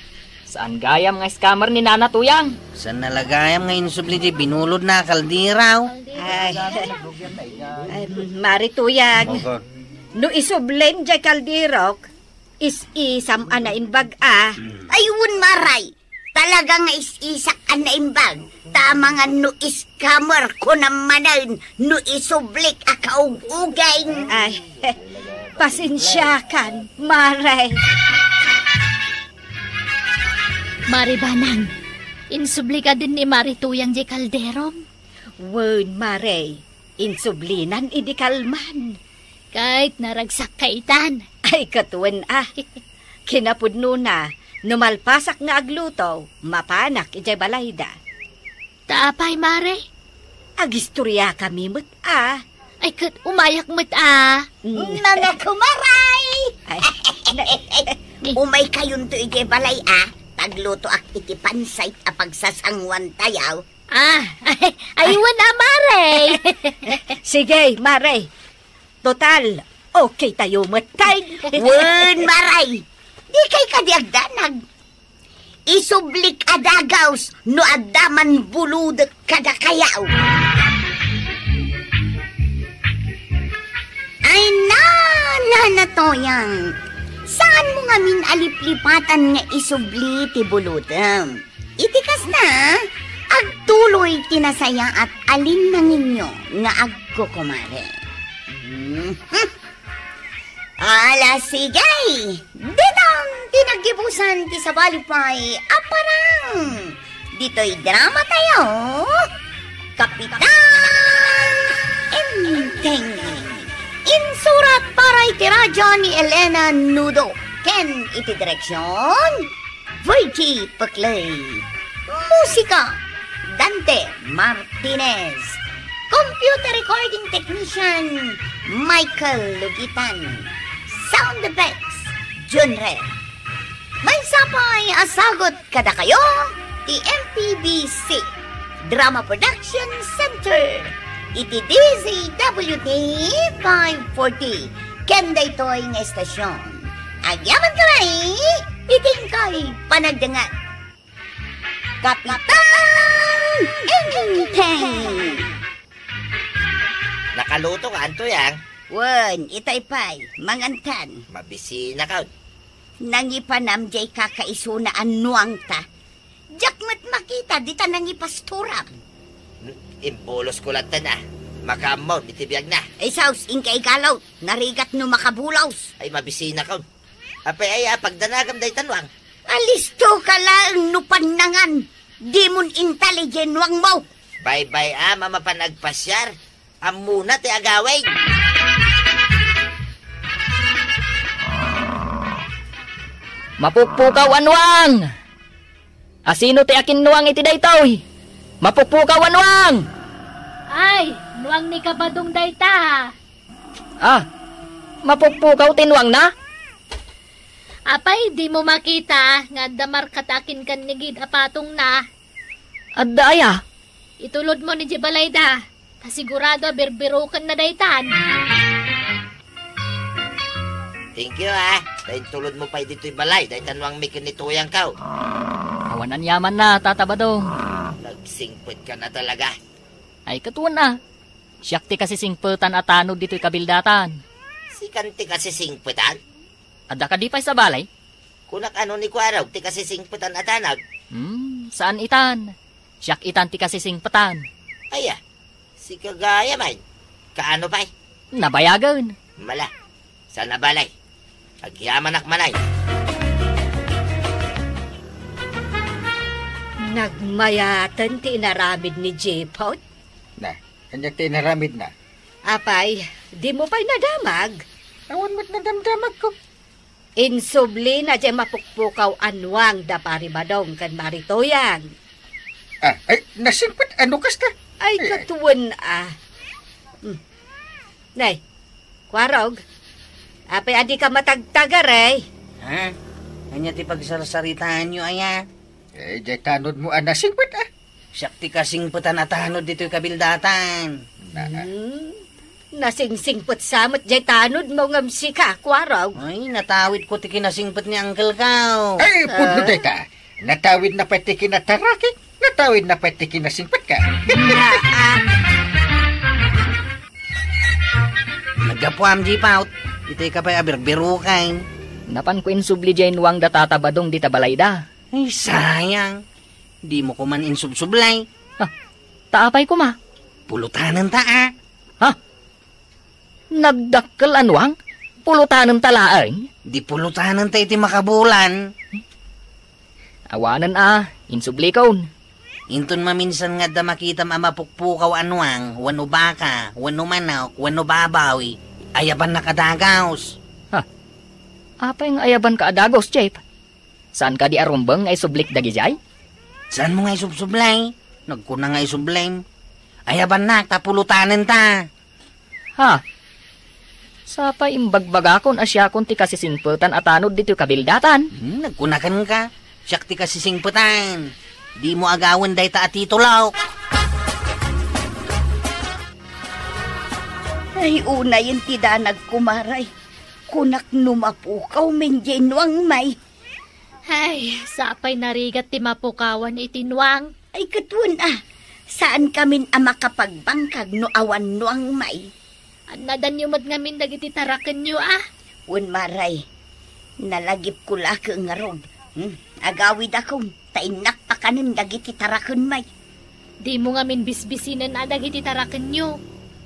Saan gayam nga scammer ni Nana Tuyang? Saan nalagayam nga insubli di binulod na kaldiraw? Ay, Marituyang. No isublen jay kaldirok, is-isam anainbag Ayun, maray. Talaga nga is-isak ang naimbag. Tama nga no iskammer ko naman no isublik akaug-ugay. Ay, Pasensyakan, Mare. Mari Banang, insubli ka din ni Marituyang di kalderom. Wen, Mare. Insublinan idi kalman. Kahit naragsak kaitan. Ay, katuwan Kinapudno na, numalpasak nga agluto, mapanak ijay balayda. Taapay, Mare. Agistorya kami mo't Ay, kat umayak mo't Mga kumaray! Ay, Umay kayon to ije balay Tagluto ak iti pansay a pagsasangwan tayaw. Aywan Mare. sige, Mare. Total, okay tayo matay. Wen, maray! Di kay kadiagdanag. Isublik adagaws no adaman buludek kada kayaw. Ay na toyang. Saan mo nga min aliplipatan nga isubli ti buludem? Itikas na, agtuloy tinasaya at alin na ninyo nga agkukumare. Ala sigay! Ditang tinagibusan ti sa balipay aparang! Dito'y drama tayo! Kapitan Enteng! Insurat para iti radyo ni Elena Nudo. Ken iti direksyon Virgie Paclay. Musika Dante Martinez. Computer recording technician Michael Lugitan. Sound effects Junre. May sapay asagot kada kayo ti MPBC Drama Production Center. Iti DZWD 540 ken daytoy nga estasyon. Agyaman kamay iting kay panagdangan. Kapitan Enteng! Nakaluto ka, Antoyang. Wen, itaypay, mangantan. Mabisina ka. Nangipanamjay kakaisunaan nuang ta. Jakmat makita, di ta nangipasturam. Impulos ko lang na. Makamaw, ditibiyag na. Ay saus, ingkay galaw, narigat no makabulaws. Ay mabisina ka. Apay pagdanagam day tanwang. Alisto ka lang no panangan. Di mon intelligent wang mo. Bye-bye mama panagpasyar. Amuna ti agaway. Mapukpukaw anwang! Asino ti akin nuwang iti daytoy? Mapukpukaw anwang! Ay, nuang ni kabadong dayta. Mapukpukaw tinuwang na? Apay, di mo makita nga damar katakin kan nigid apatong na. Adda aya? Itulod mo ni Jibalayda. Kasigurado berberokan na daytan. Thank you Dahil tulod mo pa dito'y balay. Dahil tanwang may kinituyang ka. Awanan yaman na, tatabadong. Nagsingpit ka na talaga. Ay katuan na. Siyak ti kasi singpetan at tanod dito'y kabildatan. Si kanti kasi singpitan. Adda ka di pa sa balay? Kunak ano ni Kwaraw, ti kasi singpitan at anag. Saan itan? Siyak itan ti kasi singpetan. Aya, si kagaya man. Kaano pa'y? Nabayagan. Mala, sa nabalay. Agyaman manay. Nagmayatan ti inaramid ni J-Pot. Na, kanyak tinaramid na. Apay, di mo pa'y nadamag. Awan mo't nadamdamag ko. Insubli na di mapukpukaw anwang da paribadong kan Maritoyang. Ay, nasingpit, ano kasta? Ay, katuwan Nay, Kwarog, apay adi ka matagtagar Kanya ti pagsarsaritaan nyo aya. Jay tanod mo nasingpit Siyak ti kasing putanatahanod dito'y kabildatan. Nasingsingpot samot jay tanod mo ngam si ka, Kwarog. Ay, natawid ko ti kinasingput ni Uncle Kao. Ay, puno ka. Natawid na pati kinataraki. Natawid na pati kinasingpit ka. Nagkapuam jipaut. Ito'y kapay abirbirukan. Napan ko insubli jay nuwang da tatabadong di tabalayda. Ay, sayang. Di mo ko man insubsublay. Taapay ko ma. Pulutanan ta Nagdakkel anwang? Pulutanan talaang. Di pulutanan tayo ti makabulan. Awanan insublikon. Inton maminsan nga da makita mapukpukaw anuang, wano baka, wano manok, wano babawi, ayaban nakadagaws. Apa yung ayaban ka adagos, Chip? Saan ka di arumbang ay sublik dagijay? Saan mo nga isubsublay? Nagkuna nga isublay. Ayaban na, tapulutanan ta. Sapa imbagbagakon asyakon ti kasisinputan at anod dito kabildatan. Nagkunakan ka. Siyak ti kasisingputan. Di mo agawan day ta atitulaw. Ay, una yung tidanag kumaray. Kunak numapukaw menjenuang may. Ay, sapay narigat ti mapukawan itinwang. Ay, katun saan kamin makapagbangkag no awan nuang may. Nadan yung madngamin dagiti taraken nyo Un maray, nalagip ko laki nga rog. Agawid akong tainak pa kanin dagiti taraken may. Di mo ngamin bisbisinan dagiti taraken nyo.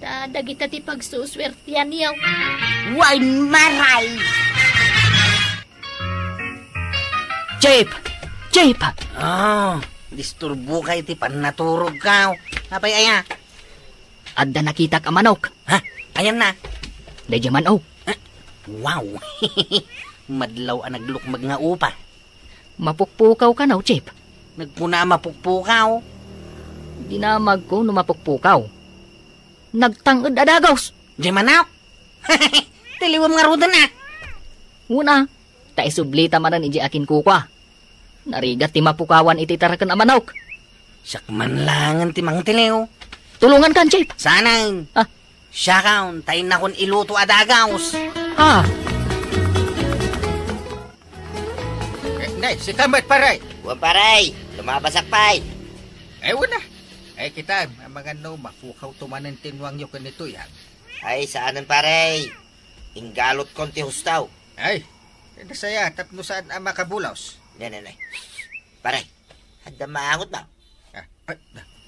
Dagita ti pagsuswertian yaw. Wan maray! Chip! Disturbo kay ti panaturog ka. Apay aya? Adda nakita ka manok. Ayan na. Dayja manok. Wow! Madlaw ang naglukmag nga upa. Mapukpukaw ka na, Chip. Nagpuna mapukpukaw. Dinamag ko no mapukpukaw. Nagtangod adagaws. Di manok. Tiliwam nga ruda na. Una, taisublita manan iji akin kukwa. Narigat ti mapukawan iti tarakan a manok. Sakman langan ti mang tiliw. Tulungan kan, Chip. Sanay. Siya kaun, tayo na kon iluto adagaws. Nay, si Kamat paray. Huwag paray, lumabasak pay. Wala. Kita, mga mapukaw tumanan tinwang nyo kanito yan. Ay, saanan paray. Inggalot konti hustaw. Nasaya, tapno saan ang makabulaws. Nanay. Paray, handa maangot ba?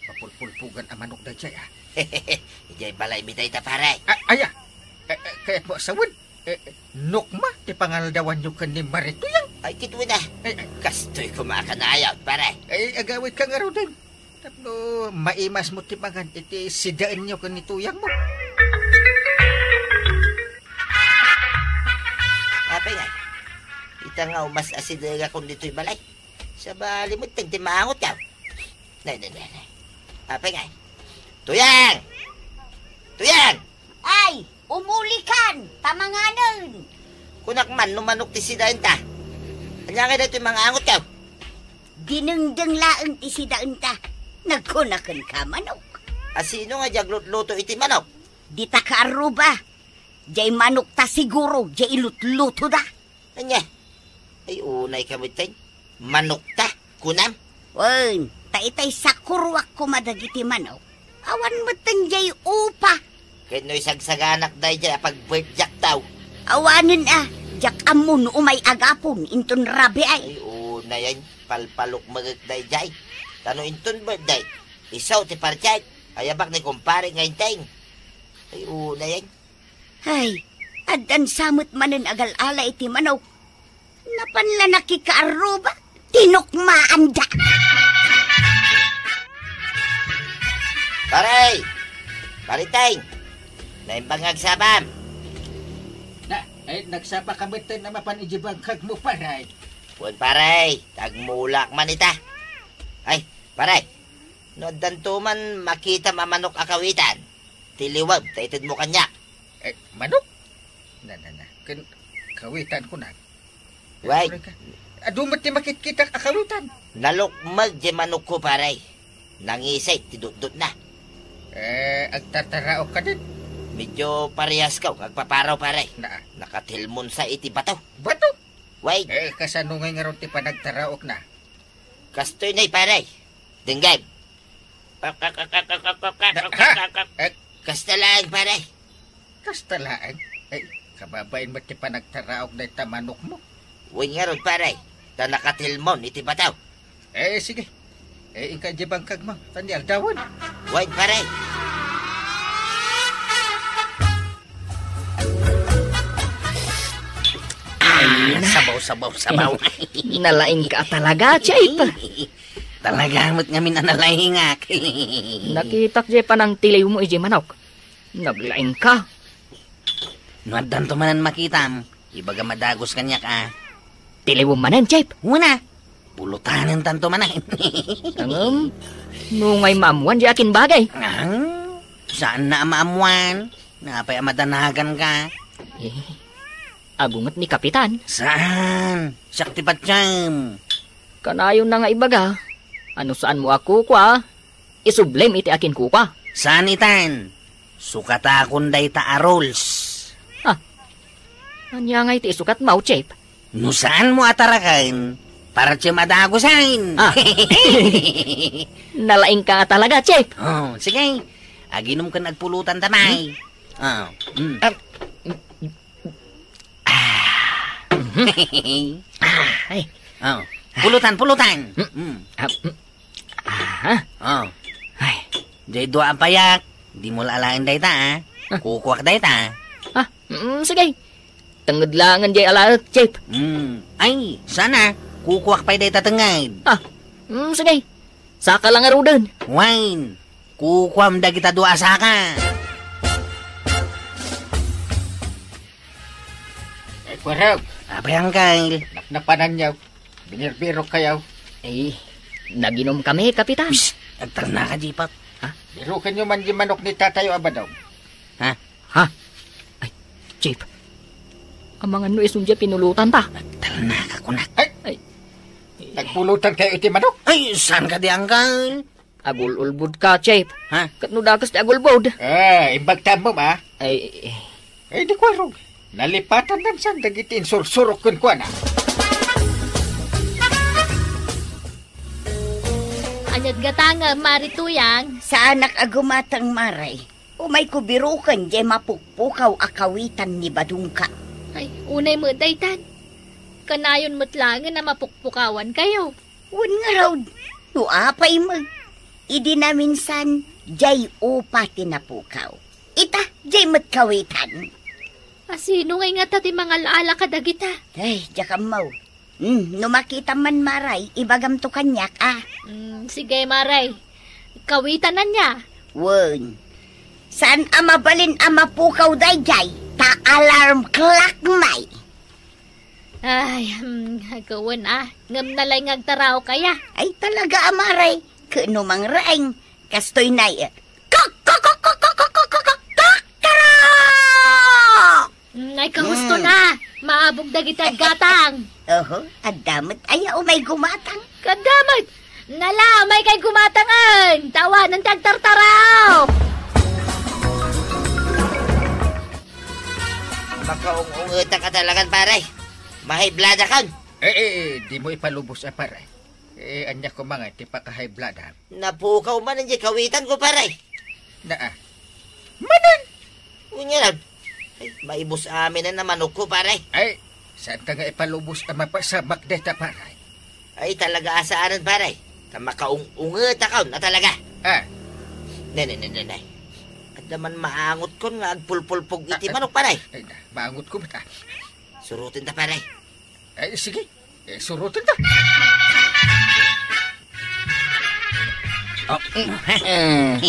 Papulpulpugan ang manok na dyan, Ijay balay bitay ta paray. Kaya't mo asawad. Nukma, ti pangaldawan nyo kan ni Marituyang. Ay, tituwi na. Kastoy kumakanayat, paray. Agawit ka nga rin din. Tapno, maimas mo ti pangan, iti sidaan nyo kan ni Tuyang mo. Apay nga. Ita nga umas asidaga kung dito'y balay. Sa bali mo, tagtimangot ka. Nay. Apay nga. Tuyang! Ay, umulikan! Tamanganan! Kunak man, numanok ti sidain ta. Kanya nga dito'y mga angot ka. Dinengdeng laeng ti sidaan ta. Nagkunakan ka manok. Asino nga jaglut-luto iti manok? Di ta kaaruba. Jay manok ta siguro, jay ilut-luto da. Anya? Ay, unay kamitay. Manok ta, kunam. Wan, taitay sakurwak ko madagiti manok. Awan mo tang jay upa. Kahit no'y sagsaganak dahi dyan, pag-bird-jack daw. Awanin jak amun umay agapon, inton rabi ay. Ay, unay yan, palpalok magag dahi dyan. Tano inton bird dahi. Isaw, ti parchay. Ayabak na kumpare ngayon tayong. Ay, unay yan. Ay, adan samot manen agal-ala iti manok. Napanla nakikaaruba, tinukmaan da. Paray! Paritay! Naimbangag sabam. Nagsapa kamitin na mapanijibangkag mo, paray. Puan paray, tagmulak man ita. Ay, paray, no danto man makita mamanok akawitan. Tiliwag, taitid mo kanya. Manok? Kawitan ko na. Wait. Adumat ti makikita akawitan. Nalukmag di manok ko paray. Nangisay, tidut-dut na. Agtataraok ka din. Medyo parehas ka, agpaparaw paray. Na? Nakatilmon sa iti bataw. Bato? Wait. Kasano nga ron ti panagtaraok na? Kastoy na'y paray. Dinggay. Kastalaan paray. Kastalaan? Kababain mo ti panagtaraok na itamanok mo? Uy nga ron paray. Ta nakatilmon iti bataw. Sige. Ika di bangkag mo. Tani aldawan. Wait paray. Sabaw. Nalaing ka talaga, Chip. Talaga mo't ngamin analahingak. Nakita ko pa ng tiliw mo, iji manok. Naglaing ka. Nuaddan to manan makitam. Ibaga madagos kanya ka. Tiliw manan, Chip. Una, pulutanan tanto manan. Nungay maamuan di akin bagay. Saan na maamuan? Napay amadanagan ka. Agungat ni Kapitan. Saan? Sakti patyam. Kanayon na nga ibaga. Ano saan mo ako kwa? Isublem iti akin ko kwa. Saan itan? Sukata akong day ta arols. Anya nga iti isukat mau, Chip. No saan mo atarakan? Para siya madagosan. Nalaing ka nga talaga, Chip. Oh, sige. Aginom ka nagpulutan tamay. Pulutan. Jay doa ang payak. Di mo lalain day ta, kukuwak day ta. Sige. Tengad langan jay ala, Chip. Ay, sana. Kukuwak pa'y day ta tengad. Sige. Saka lang arudan. Wine. Kukuwam da kita doa saka. Parang, Abayang kail. napanan niyaw. Binirbiro kayaw. Naginom kami, Kapitan. Nagtarna ka, Jipat. Birukan nyo man yung manok ni Tatayo Abadaw. Ay, Chip. Ang mga nuisun dyan pinulutan ta. Nagtarna ka, kunak. Nagpulutan kayo iti manok. Ay, saan ka di, Angkal? Agul-ulbud ka, Chip. Ha? Katnudakas di agulbud. Imbagtan mo ba? Ay, Di ko arong. Nalipatan ng sandagitin sursurok kun kwa na. Anyad gatanga, Marituyang. Sa anak agumatang maray, umay kubirukan jay mapukpukaw akawitan ni Badungka. Ay, unay mo, daytan. Kanayon mo't langan na mapukpukawan kayo. Wan nga raw, nuapay mag. Idi na minsan, jay upa tinapukaw. Ita, jay matkawitan. Sino ngay nga tati mga laala kadagita? Ay, jakamaw. Numakita man maray, ibagam to kanyak, Sige, Maray. Kawitan na niya. Wan. Saan amabalin amapukaw day jay? Ta-alarm clock may. Ay, gawan Ngam nalay ngagtaraw kaya. Ay talaga amaray. Kano mang raing. Kastoy na Ay, kahusto na. Maabog dagita gatang. Adamot ayaw may gumatang. Kadamot. Nala, may kay gumatangan. Tawa ng tagtartaraw. Makaung-ungita ka talagang paray. Mahiblada kan. Di mo ipalubos paray. Anya ko mga tipaka-high blood ha. Napukaw man ang kawitan ko paray. Manan! Unya lang. Ay, maibos amin na manok ko paray. Saan ka nga ipalubos ang mapasamak deta paray? Ay, talaga asaanan paray. Makaung-ungita ka na talaga. Nay. At naman maangot ko nga agpulpulpog iti manok paray. Maangot ko ba ta? Surutin ta paray. Sige. Surutin ta.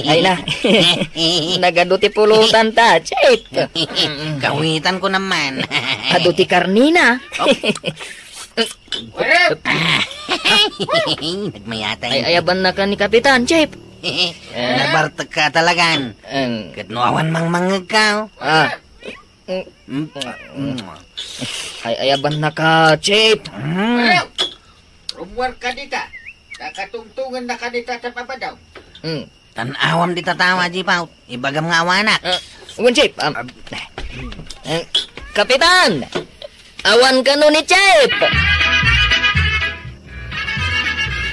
ay na. Nagaduti pulutan ta, Chip. Kawitan ko naman. Aduti karnina. Nagmayatay. Ay, ayaban na ka ni Kapitan, Chip. Nabartag ka talagan. Katnuawan mang mangag ka. Ay, ayaban na ka, Chip. Rumwar ka dita. Nakatungtungan na ka dita sa pabadaw. Tanawam di tatawa, Jipaut. Ibagam nga awanak. Uwan, Chip. Kapitan! Awan ka nun ni Chip!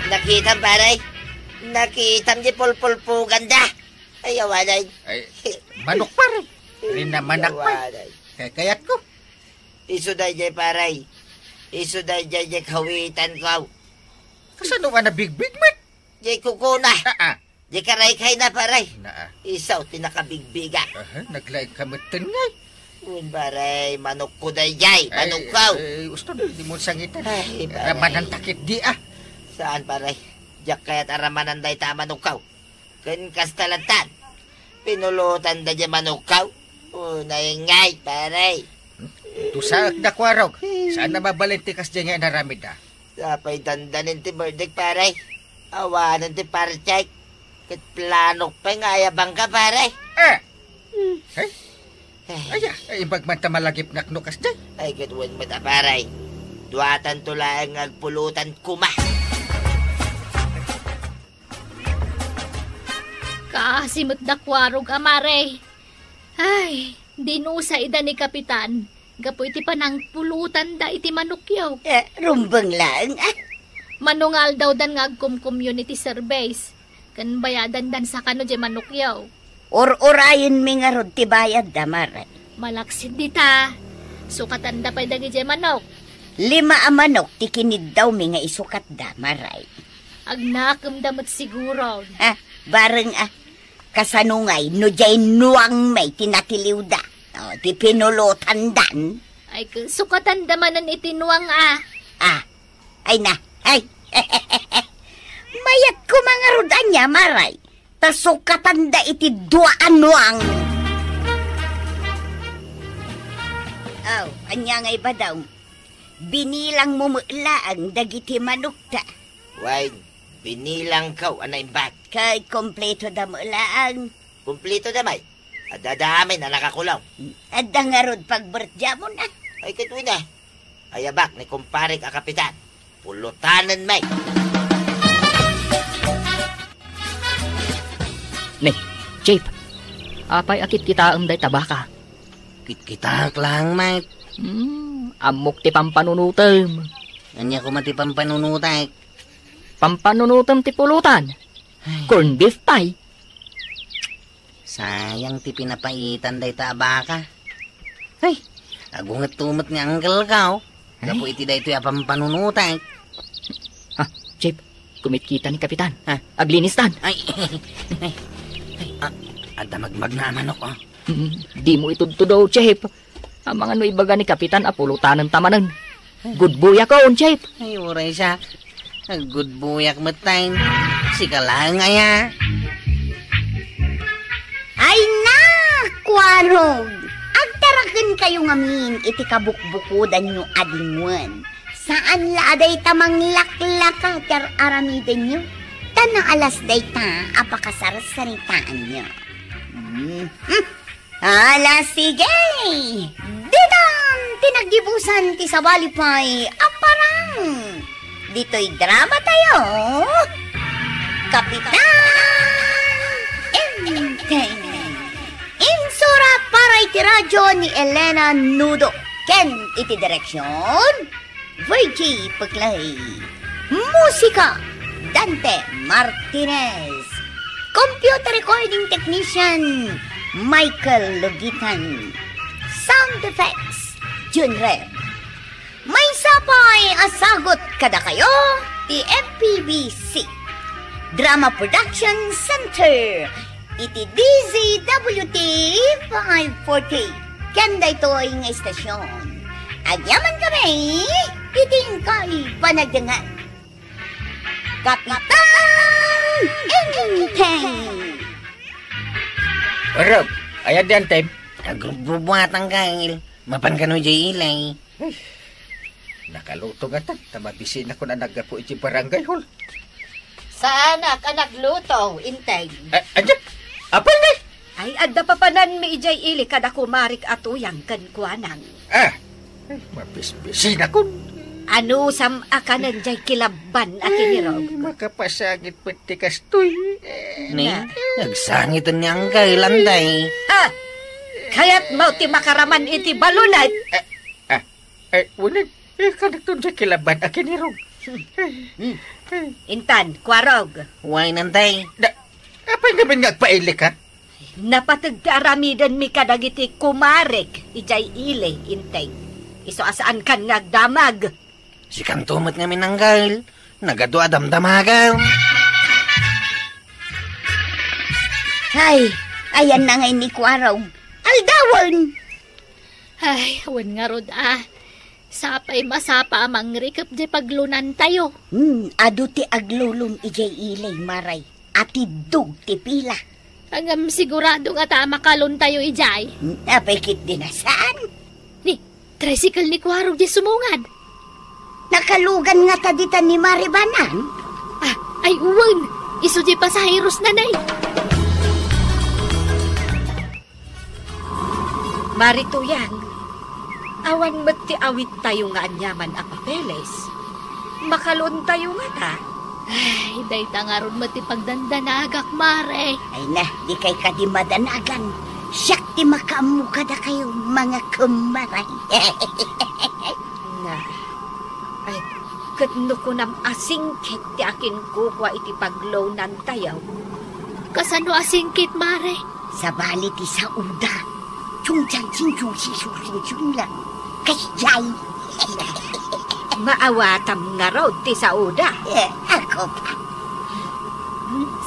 Nakitam paray. Nakitam di pulpulpo ganda. Ay, awanay. Manok pa rin. Rin na manak pa. Kayat ko. Isuday jay paray. Isuday jay kawitan ko. Kasano ka na big-big man? Jay kukuna. Jay karay-kay na paray. Naa. Isaw tinakabigbiga. Naglaing kamatin ngay. Uy, paray, manok ko day jay. Manok ko. Gusto, di mo sangitan. Ay, paray. Raman ng takit di Saan, paray? Diyak kaya't aramanan day ta manok ko. Kan kastalatan. Pinulutan da dyan manok ko. Naingay, paray. Tusak na kwarog. Saan na mabalintikas dyan nga naramid Sapay dandanin ti Berdek, paray. Awanan ti parchay. Kat planok pa nga ayabang ka, paray. Ay, ibagman ta malagip naknukas dyan. Ay, katwan mo ta, paray. Duwatan tulang agpulutan kuma. Kasimot da kwarog, amare. Ay, dinusa ida ni Kapitan. Gapoy ti panang pulutan da iti manukyaw. Rumbang lang. Manungal daw dan nga community surveys. Kan bayadan dan sa kano di manukyaw. Or-orayin mi nga rod ti bayad da, maray. Malaksid dita. Sukatan da pa dagi di manok. 5 a manok ti kinid daw mi nga isukat da, maray. Agnakam damot siguro. Bareng kasanungay no jay nuang may tinatiliw da. Ti pinulutan dan. Ay, sukatan damanan itinuang Ay na, ay. Mayat ko mga rodan niya, maray. Tasukatan da iti duaan nuang. Anya nga iba daw. Binilang mo ang dagiti manok da. Why, binilang ka, anay bat. Kay kompleto da ang. Kumplito damay. At dadami na nakakulaw. At nga rod pagbirtya mo na. Ay, katwin na. Ayabak ni kumpare ka kapitan. Pulutanan may. Ni, Chip. Apay akit kita day tabaka. Kita lang, mate. Amok ti pampanunutem. Anya ko mati pampanunutay. Pampanunutem ti pulutan. Corn beef pie. Sayang ti pinapaitan day tabaka. Ay, agungat tumot ni Uncle Kao. Gapo iti day ito yapang panunutay. Chip, kumit-kita ni Kapitan. Aglinistan. Ay, ada magmag na manok, Di mo itudto Chip. Ang mga ibaga ni Kapitan apulutan ng tamanan. Good boy ako, Chip. Ay, uray siya. Good buyak matain. Sika lang aya. Ay na, kwarog! Agtarakan kayo ngamin iti kabukbukudan nyo adingwan. Saan laaday tamang laklaka ter aramiden nyo? Tanang alas day ta, apakasarasaritaan nyo. Alas sige! Ditan, tinagibusan ti sabalipay, aparang! Dito'y drama tayo! Kapitan! Insurat para iti radyo ni Elena Nudo. Ken iti direksyon, Virgie Paglay. Musika, Dante Martinez. Computer recording technician, Michael Logitan. Sound effects, Junrep. May sapay asagot kada kayo, ti MPBC. Drama Production Center. Iti DZWT 540. Kanda ito nga istasyon. Agyaman kami, iting kay panagdangan. Kapitan Enteng! Rob, ayan diyan, Tem. Nagbubuhatang kail. Mapan ka no jay ilay. Nakaluto nga tan. Tamabisin ako na nagapo iti barangay hall. Sana ka nagluto, Inteng. Ayan, apal na. Ay, adda pa panan mi ijay ili kada kumarik atuyang kankwanang. Mabisbisin ako. Ano sam akanan jay kilaban akinirog? Makapasangit pati kastoy. Ni, nagsangitan niya ang kailanday. Kaya't mau ti makaraman iti balunay. Unag, kanagtun sa kilaban akinirog. Intan, kwarog. Huwag nantay. Apay naman nagpaili ka? Napatagdaramidan mi kadagiti kumarik ijay ili, Inteng. Iso asaan kan nagdamag. Si kang tumot nga minanggal. Nagadwa damdamagaw. Ay, ayan na ngay ni kwarog. Aldawan! Ay, awan nga rod Sapay masapa amang rikap di paglunan tayo. Ado ti aglulong ijay ilay maray. Ati dug ti pila. Hanggang sigurado nga makalon tayo ijay. Napikit din na saan? Ni, tricycle ni Kuwarog di sumungad. Nakalugan nga taditan ni Maribanan. Ay uwan. Iso di pasahiros nanay. Marituyang, awan mati awit tayo nga anyaman a papeles. Makalon tayo nga ta. Ay, day tangaron mati pagdandanagak, mare. Ay na, di kay kadimadanagan. Siyak ti makaamu kada kayo mga kumaray. Na, ay, katno ko nam asingkit ti akin kukwa iti paglonan tayo. Kasano asingkit, mare? Sa bali ti sa uda. Chung lang. Kasyay. Maawatam nga raw ti sa uda. Ako pa.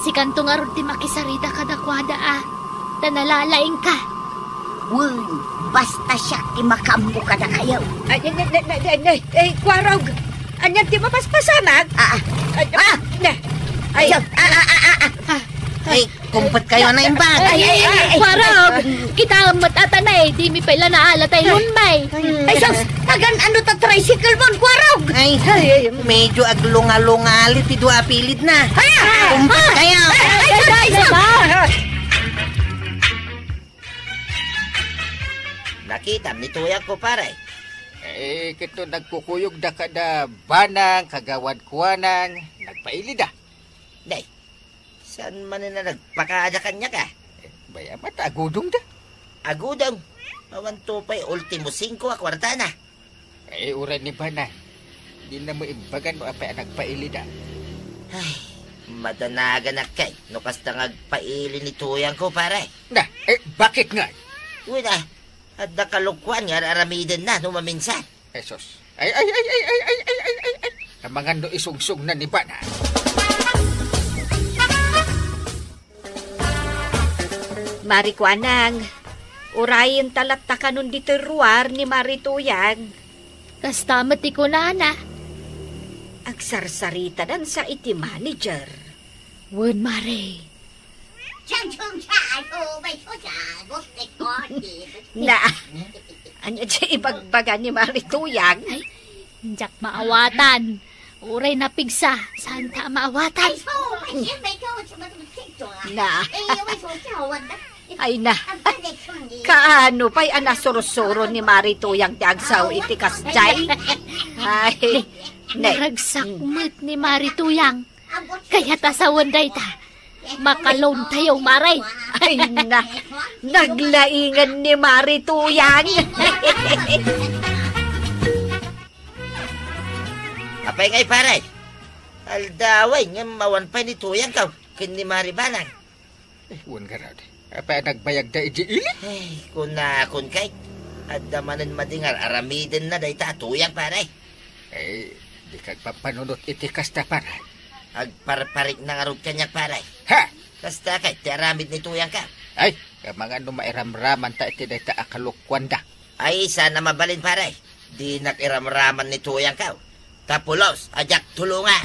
Si kanto nga ron ti makisarita kadakwada Tanalalaing ka. Uy, basta siya ti makambo ka na kayo. Kwarog, anyan ti mapaspasamag? Ay, kumpet kayo na imbag. Ay, Kwarog, kita matatanay, di mi pala naala tayo lunmay. Ay, sos, tagan ano ta tricycle mon, Kwarog? Ay, medyo aglunga-lungalit ti dua pilit na. Kumpet kayo. Nakita, nituyang ko pare. Kito nagkukuyog da kada banang, kagawad kuwanang, nagpailid Day, saan man na nagpakaada kanya ka? Baya mata, agudong da. Agudang, awan tupay, ultimo 5 kwarta na. Uran ni banang. Di na mo imbagan mo apa nagpailid Ay, madanaga na kay, nukas na ngagpaili nituyang ko pare. Na, bakit nga? Uy na, at nakalukwan nga aramidan na numaminsan. Esos. Ay. Ang mga no isungsung na ni Bana. Marikwanang, urayin talat takanon dito ruar ni Marituyang. Kasta mati ko na. Agsarsarita dan sa iti manager. Wan, mare. Na, anya siya ibagbaga ni Marituyang? Ay, jak maawatan. Uray na pigsa. Saan ta maawatan? Na, ay na. Kaano pa'y anasurusuro ni Marituyang ti agsaw iti kasjay? Ay, Naragsakmat ni Marituyang. Kaya tasawan day ta. Makalon tayo, maray. Ay na, naglaingan ni Marituyang. Apay ngay pare. Aldaway nga mawan pa ni tuyang ka. Kin ni Maribanang. Huwag ka raw. Apa nagbayag da iji ili? Ay, kun kay. At damanan madingar, aramidin na day tuyang pare. Di kagpapanunot iti kasta pare. Agparparik na nga rod kanyak pare. Ha! Kasta kay, ti aramid ni tuyang ka. Ay, mga numairamraman ta iti day ta akalukwan da. Ay, sana mabalin pare. Di nakiramraman ni tuyang ka. Tapulos, ajak tulungan.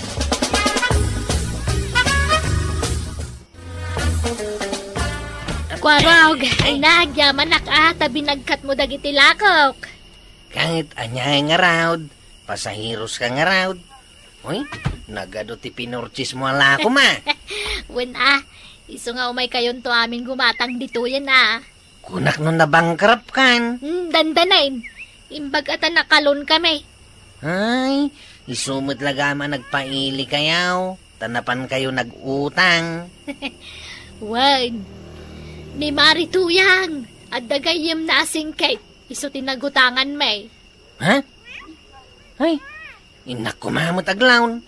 Kwarog, ay nagyaman tabi nagkat mo dagiti lakok. Kahit anyay nga raud, pasahiros ka nga raud. Uy, nagado ti pinorchis mo ala ko ma. Wen iso nga umay kayon to amin gumatang dito yan Kunak nun nabangkrap kan. Dandanain, imbag ata nakalon kami. Ay, isumot lagama nagpaili kayaw. Tanapan kayo nag-utang. Wen, ni Marituyang, at dagayem na asingkay, iso tinagutangan may. Ha? Ay, inak kumamot aglawn.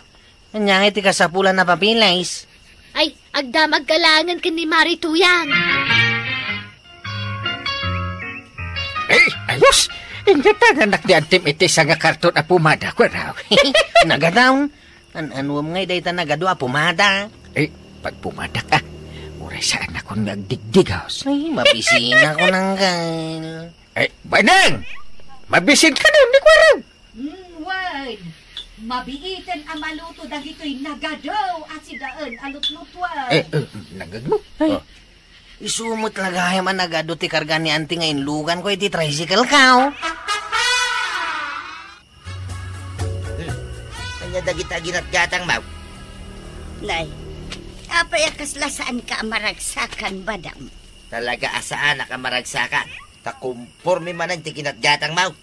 Anyang iti kasapulan na papilays. Ay, agdamag kalangan ka ni Marituyang. Ayos! Hindi taganak di antim iti sa nga karton na pumada ko raw. Nagadawn. Anwam ngay day ta nagado pumada. Pag pumada ka, uray saan ako nagdigdig house. Ay, mapisina ko nang gan. Ay, Banang! Mabisin ka nun, di kwarang! Wad, mabiitan ang maluto dagito'y nagadaw at si daan alutlutuan. Nagag mo. Ay. Isumot lagay man agado ti karga ni auntie ngayon lugan ko iti tricycle ka. Kanya dagita ginatgatang mau. Nay, apay akasla saan ka maragsakan, badam? Talaga asaan nakamaragsakan. Takumpormi man ang tikinatgatang mau.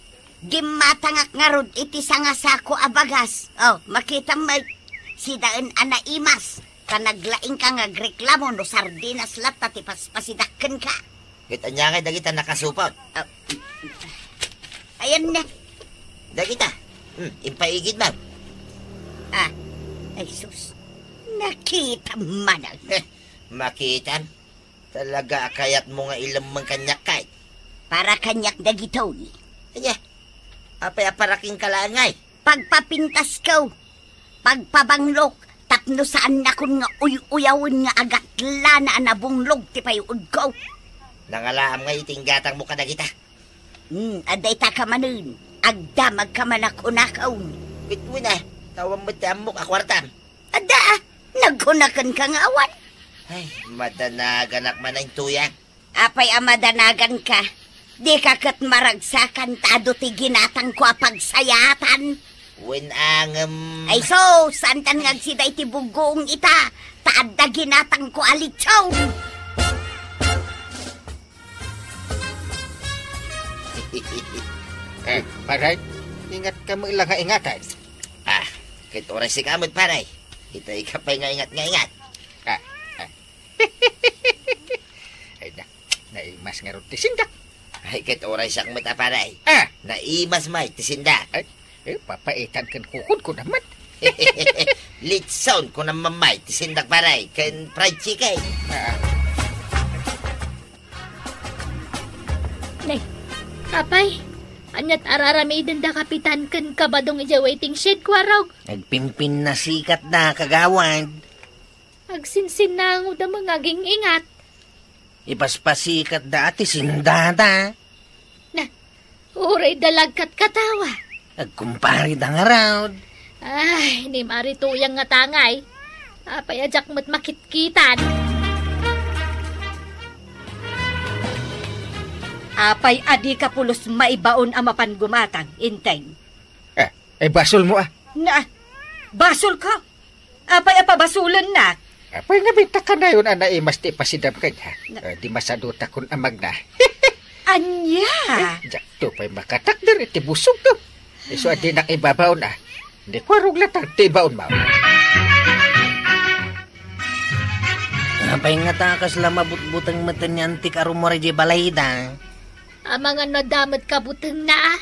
Gimatangak nga rod iti sangasako abagas. Oh, makita mo, si daan anaimas. Kanaglaing ka nga reklamo no sardinas lata ti paspasidakken ka. Kita niya nga dagita nakasupot. Ayan na. Dagita. Impaigid mau. Ay sus. Nakita manang. Makitan. Talaga kayat mo nga ilam mang kanyak kay. Para kanyak dagitaw ni. Kanya. Apay aparaking kalangay. Pagpapintas ko. Pagpabanglok. Tapno saan na kun nga uyawon nga agatla na anabunglog ti payuod ko. Nangalaam nga itinggatang mo kadagita. Aday ta ka manun. Agdamag ka man ako nakaw. Bitwi na. Tawang mo akwartam. Ada, nagkunakan ka nga awan. Ay, madanagan man ang tuyang. Apay amadanagan ka. Di ka kat maragsakan tado ti ginatang ko apagsayatan. When ang... Ay so, santan nga siday ti bugong ita. Taadda ginatang ko alitsaw. Paray, ingat ka mo ilang ingatan. Kahit oras si kamot, paray. Itay ka pa'y nga ingat. Ay na, naimas nga ron tisindak. Ay, kahit oras siyang mata, paray. Naimas may, tisinda. Papaitan kan kukod ko naman. Litson ko na mamay, tisindak, paray. Kan fried chicken. Nay, kapay. Anyat araramidan da kapitan kan kabadong ija waiting shed kwarog. Nagpimpin na sikat na kagawad. Agsinsin na ang uda mangaging ingat. Ipaspasikat da ati sindada. Uray dalagkat katawa. Nagkumpari da nga raw. Ay, ni marituyang nga tangay. Apay ajak mo't makitkitan. Apay adi ka pulos maibaon ang mapan gumatang, inteng. Basol mo Na, basol ka. Apay apabasulan na. Apay nga bita ka na yun, anaimas ti pasidam ka niya. Di masaduta kun amag na. Anya? Diyak to pa'y makatakder iti busog to. So adi nakibabaw na. Hindi ko arog latang ti baon mo. Apay nga takas la mabutbutang mata ni antik arumore di balayda. Amang ano damat kabutang na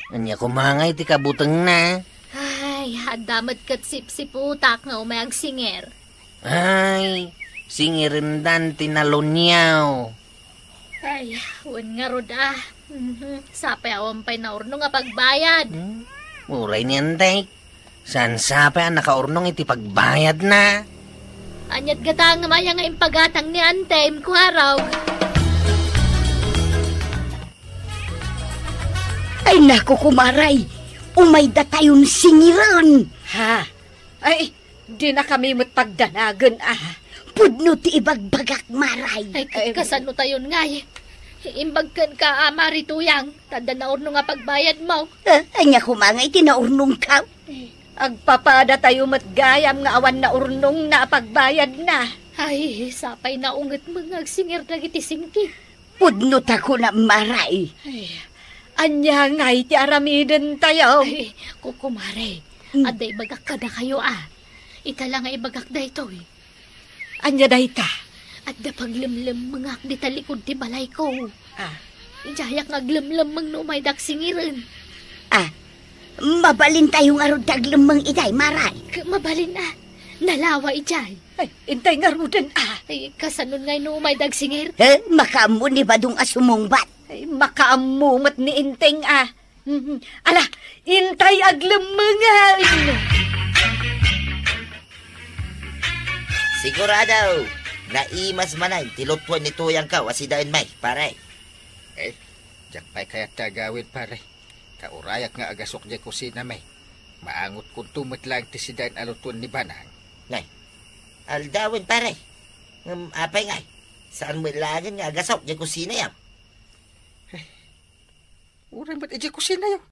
Anya kumangay ti kabutang na. Ay, damat kat sip-siputak nga umayag singer. Ay, singirindan tinalunyaw. Ay, wan nga rod Sapay awan pa'y naurno nga pagbayad. Uray niyan, tay. San sapay ang nakaurnong iti pagbayad na? Anyat gata nga maya nga impagatang ni ante, imkuharaw. Ay naku kumaray. Umayda tayon singiran. Ha? Ay, di na kami mo't pagdanagan Pudno ti ibagbagak maray. Ay, kasano tayon nga Imbagkan ka, marituyang. Tanda na urno nga pagbayad mo. Anya kumangay, tinaurnong ka. Agpapada tayo matgayam nga awan na urnong na pagbayad na. Ay, sapay na ungat mga agsingir na giti singki. Pudno ta ko na maray. Ay, anya ngay ti aramidan tayo. Ay, kukumare. Aday bagak ka na kayo Ita lang nga ibagak da ito Anya day ta. At da paglimlim mga akdi talikod ti balay ko. Ijayak nga glimlim mang numay daksingirin. Mabalin tayong arod taglimang itay, maray. Mabalin nalawa ijay. Ay, intay nga rudan Ay, kasanon ngay numay dagsingir. Makaamu ni badong asumungbat. Ay, makaamumat ni inteng Ala, intay aglemengan. Sigurado. Naimas manay, tilutuan ni tuyang ka, wasidain may, paray. Diyak pa'y kaya tagawid pare. Kaurayak nga agasok di kusina may. Maangot kung tumot lang ti sidain alutuan ni Banang. Aldawin pare. Apay nga. Saan mo ilagin nga agasok di kusina yaw? Uray ba't iji kusina yaw?